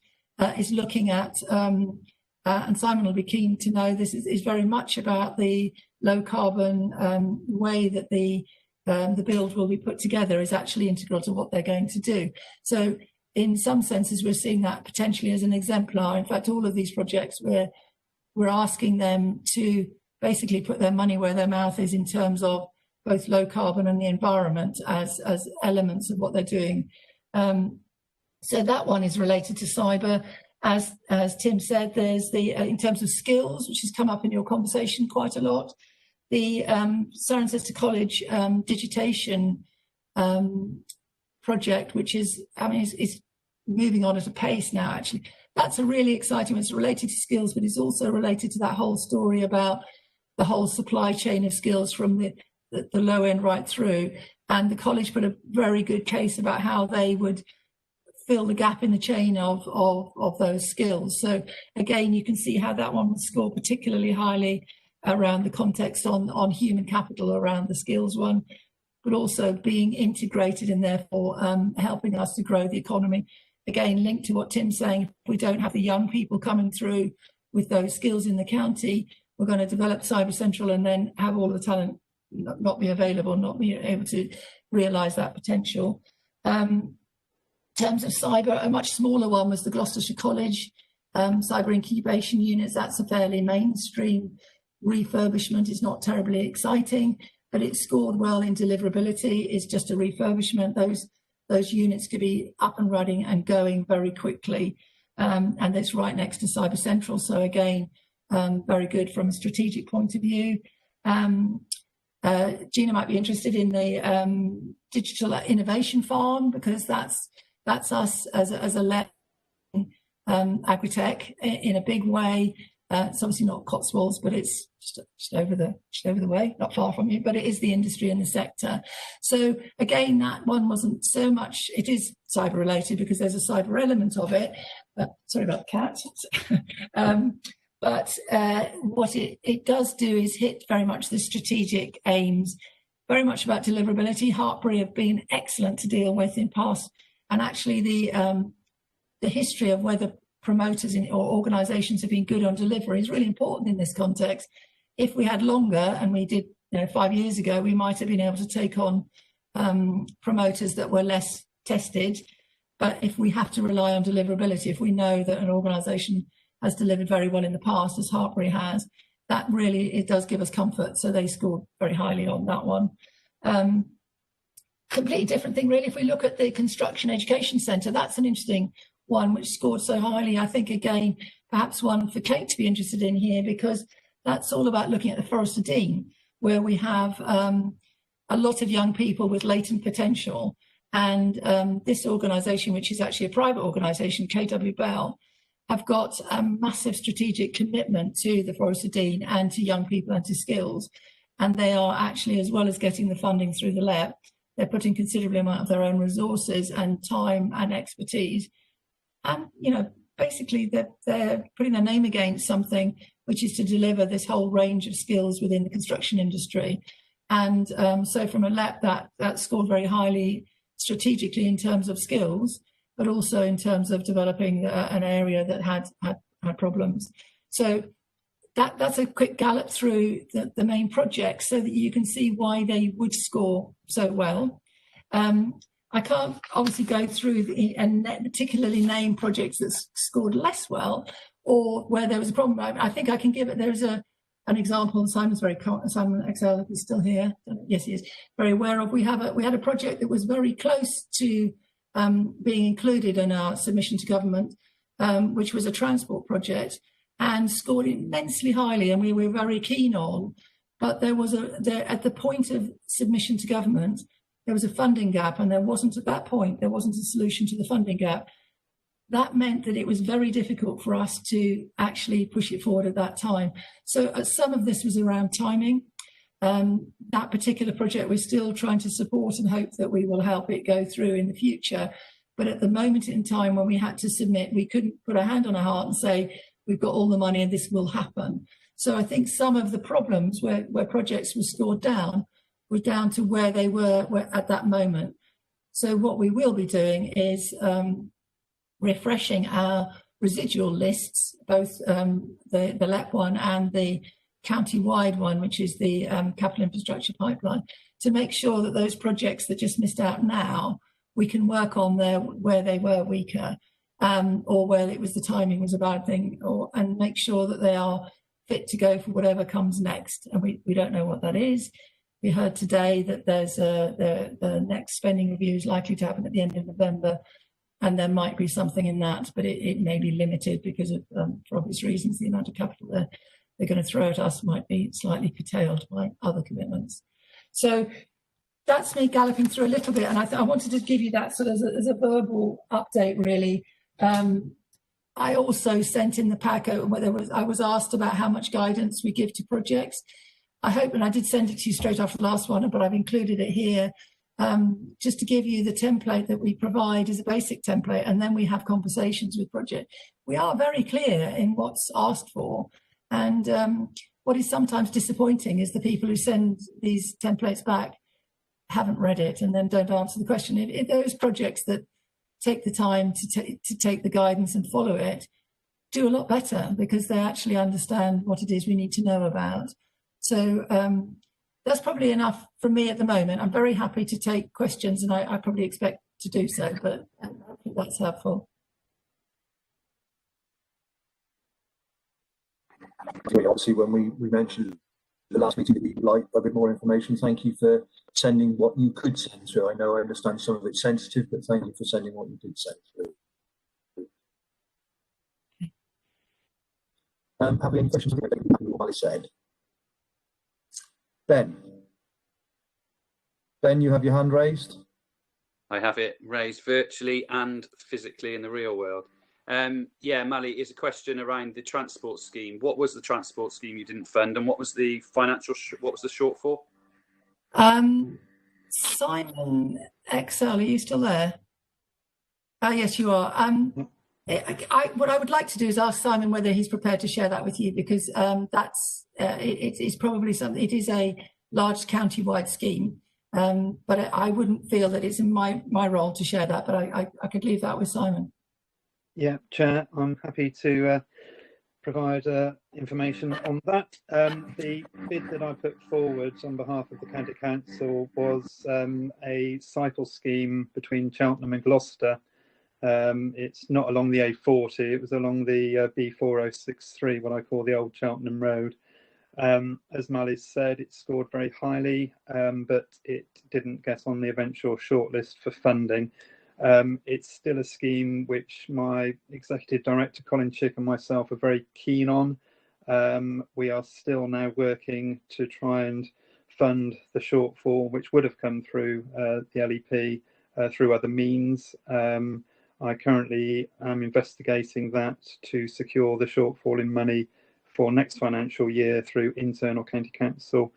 is looking at, and Simon will be keen to know, this is very much about the low carbon way that the build will be put together is actually integral to what they're going to do. So in some senses, we're seeing that potentially as an exemplar. In fact, all of these projects, we're asking them to basically put their money where their mouth is in terms of both low carbon and the environment as elements of what they're doing. So that one is related to cyber. As Tim said, there's in terms of skills, which has come up in your conversation quite a lot, the Cirencester College digitation project, which is moving on at a pace now, actually. That's a really exciting one. It's related to skills, but it's also related to that whole story about the whole supply chain of skills from the low end right through. And the college put a very good case about how they would fill the gap in the chain of those skills. So again, you can see how that one would score particularly highly around the context on human capital around the skills one, but also being integrated and therefore helping us to grow the economy. Again, linked to what Tim's saying, if we don't have the young people coming through with those skills in the county, we're going to develop Cyber Central and then have all the talent not be available, not be able to realise that potential. In terms of cyber, a much smaller one was the Gloucestershire College cyber incubation units. That's a fairly mainstream refurbishment. It's not terribly exciting, but it scored well in deliverability. It's just a refurbishment. Those units could be up and running and going very quickly. And it's right next to Cyber Central. So again, very good from a strategic point of view. Gina might be interested in the digital innovation farm because that's us as a agritech in a big way. It's obviously not Cotswolds, but it's just over the way, not far from you, but it is the industry and the sector. So again, that one wasn't so much, it is cyber related because there's a cyber element of it. Sorry about the cat. But what it does do is hit very much the strategic aims, very much about deliverability. Hartpury have been excellent to deal with in past And actually the history of whether promoters or organisations have been good on delivery is really important in this context. If we had longer, and we did 5 years ago, we might have been able to take on promoters that were less tested. But if we have to rely on deliverability, if we know that an organisation has delivered very well in the past, as Hartbury has, that really, it does give us comfort. So they scored very highly on that one. Completely different thing, really. If we look at the Construction Education Centre, that's an interesting one which scored so highly. I think, again, perhaps one for Kate to be interested in here, because that's all about looking at the Forest of Dean, where we have a lot of young people with latent potential. And this organisation, which is actually a private organisation, KW Bell, have got a massive strategic commitment to the Forest of Dean and to young people and to skills. And they are actually, as well as getting the funding through the LEP, they're putting considerable amount of their own resources and time and expertise. And, basically they're putting their name against something which is to deliver this whole range of skills within the construction industry. And so from a LEP, that scored very highly strategically in terms of skills, but also in terms of developing an area that had problems. So that's a quick gallop through the main projects so that you can see why they would score so well. I can't obviously go through and particularly name projects that scored less well or where there was a problem. I think I can give it. There's an example. Simon Excel is still here. Yes, he is very aware of. We had a project that was very close to being included in our submission to government, which was a transport project, and scored immensely highly, and we were very keen on. But there was at the point of submission to government, there was a funding gap, and there wasn't a solution to the funding gap. That meant that it was very difficult for us to actually push it forward at that time. So some of this was around timing. That particular project we're still trying to support and hope that we will help it go through in the future. But at the moment in time when we had to submit, we couldn't put our hand on our heart and say, we've got all the money and this will happen. So I think some of the problems where projects were scored down were down to where they were at that moment. So what we will be doing is refreshing our residual lists, both the LEP one and the Countywide one, which is the capital infrastructure pipeline, to make sure that those projects that just missed out now, we can work on where they were weaker, or where it was the timing was a bad thing, and make sure that they are fit to go for whatever comes next. And we don't know what that is. We heard today that there's the next spending review is likely to happen at the end of November, and there might be something in that, but it may be limited because of, for obvious reasons, the amount of capital they're going to throw at us might be slightly curtailed by other commitments. So that's me galloping through a little bit, and I wanted to give you that sort of as a verbal update, really. I also sent in the pack where I was asked about how much guidance we give to projects. I hope, and I did send it to you straight after the last one, but I've included it here, just to give you the template that we provide as a basic template, and then we have conversations with project. We are very clear in what's asked for, and what is sometimes disappointing is the people who send these templates back haven't read it and then don't answer the question. If those projects that take the time to take the guidance and follow it do a lot better because they actually understand what it is we need to know about. So that's probably enough from me at the moment. I'm very happy to take questions, and I probably expect to do so, but I think that's helpful. Obviously, when we mentioned the last meeting that we'd like a bit more information, thank you for sending what you could send through. I know I understand some of it's sensitive, but thank you for sending what you did send through. Have we any questions on what I said? Ben, you have your hand raised. I have it raised virtually and physically in the real world. Yeah, Mally, is a question around the transport scheme. What was the transport scheme you didn't fund, and what was the financial? What was the shortfall? Simon Excel, are you still there? Yes, you are. What I would like to do is ask Simon whether he's prepared to share that with you, because it's probably something. It is a large county-wide scheme, But I wouldn't feel that it's in my role to share that, but I could leave that with Simon. Yeah, Chair, I'm happy to provide information on that. The bid that I put forward on behalf of the County Council was a cycle scheme between Cheltenham and Gloucester. It's not along the A40, it was along the B4063, what I call the Old Cheltenham Road. As Mally said, it scored very highly, but it didn't get on the eventual shortlist for funding. It's still a scheme which my Executive Director, Colin Chick, and myself are very keen on. We are still now working to try and fund the shortfall, which would have come through the LEP through other means. I currently am investigating that to secure the shortfall in money for next financial year through internal county council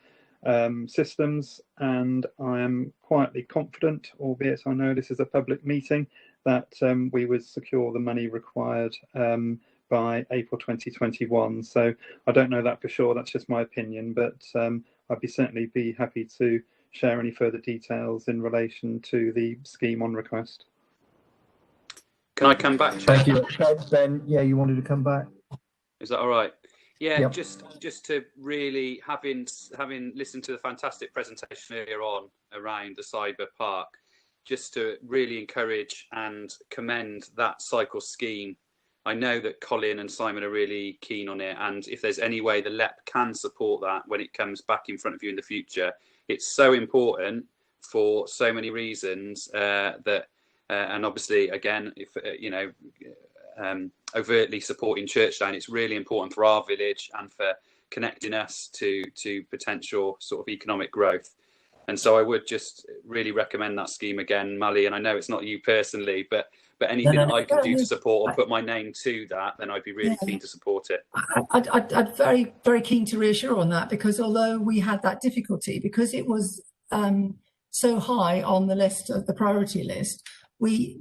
systems, and I am quietly confident, albeit I know this is a public meeting, that we would secure the money required by April 2021. So I don't know that for sure, that's just my opinion, but I'd certainly be happy to share any further details in relation to the scheme on request. Can I come back, Chair? Thank you. Ben, yeah, you wanted to come back? Is that all right? Yeah, yep. just to really, having listened to the fantastic presentation earlier on around the cyber park, just to really encourage and commend that cycle scheme. I know that Colin and Simon are really keen on it, and if there's any way the LEP can support that when it comes back in front of you in the future, it's so important for so many reasons and obviously, again, if overtly supporting Churchdown, it's really important for our village and for connecting us to potential sort of economic growth. And so I would just really recommend that scheme again, Mally. And I know it's not you personally, but anything that I can do to support or put my name to that, then I'd be really keen to support it. I'd very, very keen to reassure on that, because although we had that difficulty, because it was so high on the list, of the priority list, we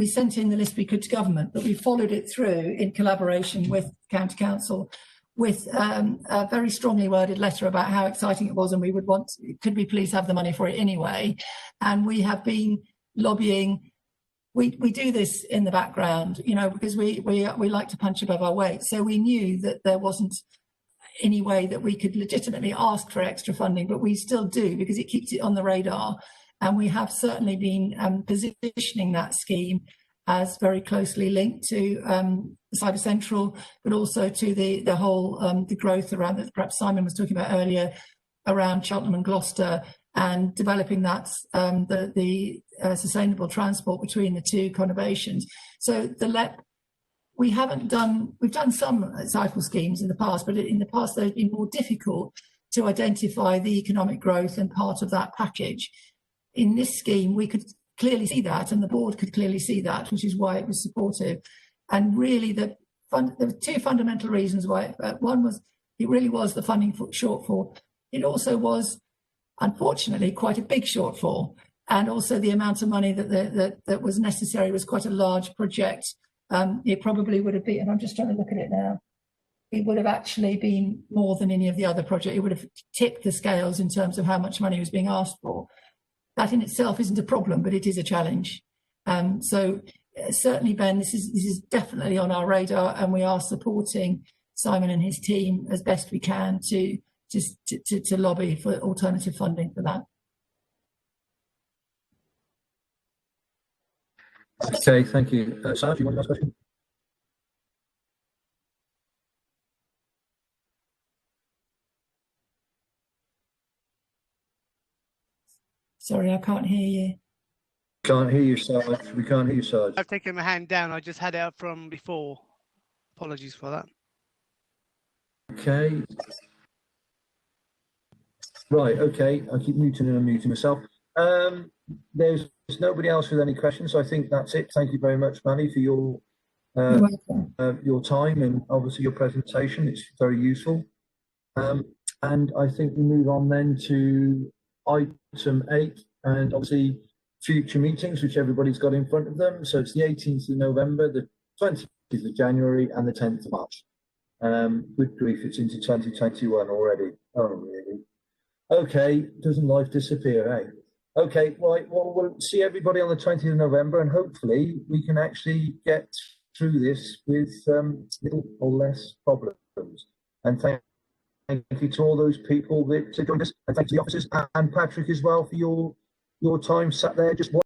sent in the list we could to government, but we followed it through in collaboration with County Council with a very strongly worded letter about how exciting it was, and we would want, could we please have the money for it anyway? And we have been lobbying. We do this in the background, you know, because we like to punch above our weight. So we knew that there wasn't any way that we could legitimately ask for extra funding, but we still do, because it keeps it on the radar. And we have certainly been positioning that scheme as very closely linked to Cyber Central, but also to the whole the growth around that perhaps Simon was talking about earlier around Cheltenham and Gloucester, and developing that the sustainable transport between the two conurbations. So the LEP, we've done some cycle schemes in the past, but in the past they've been more difficult to identify the economic growth and part of that package. In this scheme, we could clearly see that, and the board could clearly see that, which is why it was supportive. And really, there were two fundamental reasons why. One was it really was the funding shortfall. It also was, unfortunately, quite a big shortfall, and also the amount of money that was necessary was quite a large project. It probably would have been, and I'm just trying to look at it now, it would have actually been more than any of the other projects. It would have tipped the scales in terms of how much money was being asked for. That in itself isn't a problem, but it is a challenge. So certainly, Ben, this is definitely on our radar, and we are supporting Simon and his team as best we can to lobby for alternative funding for that. Okay, thank you. Sam, do you want to ask a question? Sorry, I can't hear you. Can't hear you, Sarge. We can't hear you, Sarge. I've taken my hand down. I just had it up from before. Apologies for that. Okay. Right, okay. I keep muting and unmuting myself. There's nobody else with any questions, so I think that's it. Thank you very much, Manny, for your time and obviously your presentation. It's very useful. And I think we move on then to item 8, and obviously future meetings, which everybody's got in front of them. So it's the 18th of November, the 20th of January, and the 10th of March. Good grief, it's into 2021 already. Oh, really? Okay, doesn't life disappear, eh? Okay, right. Well, we'll see everybody on the 20th of November, and hopefully we can actually get through this with little or less problems. And thank you to all those people that joined us, and thank you to the officers and Patrick as well for your time sat there just watching.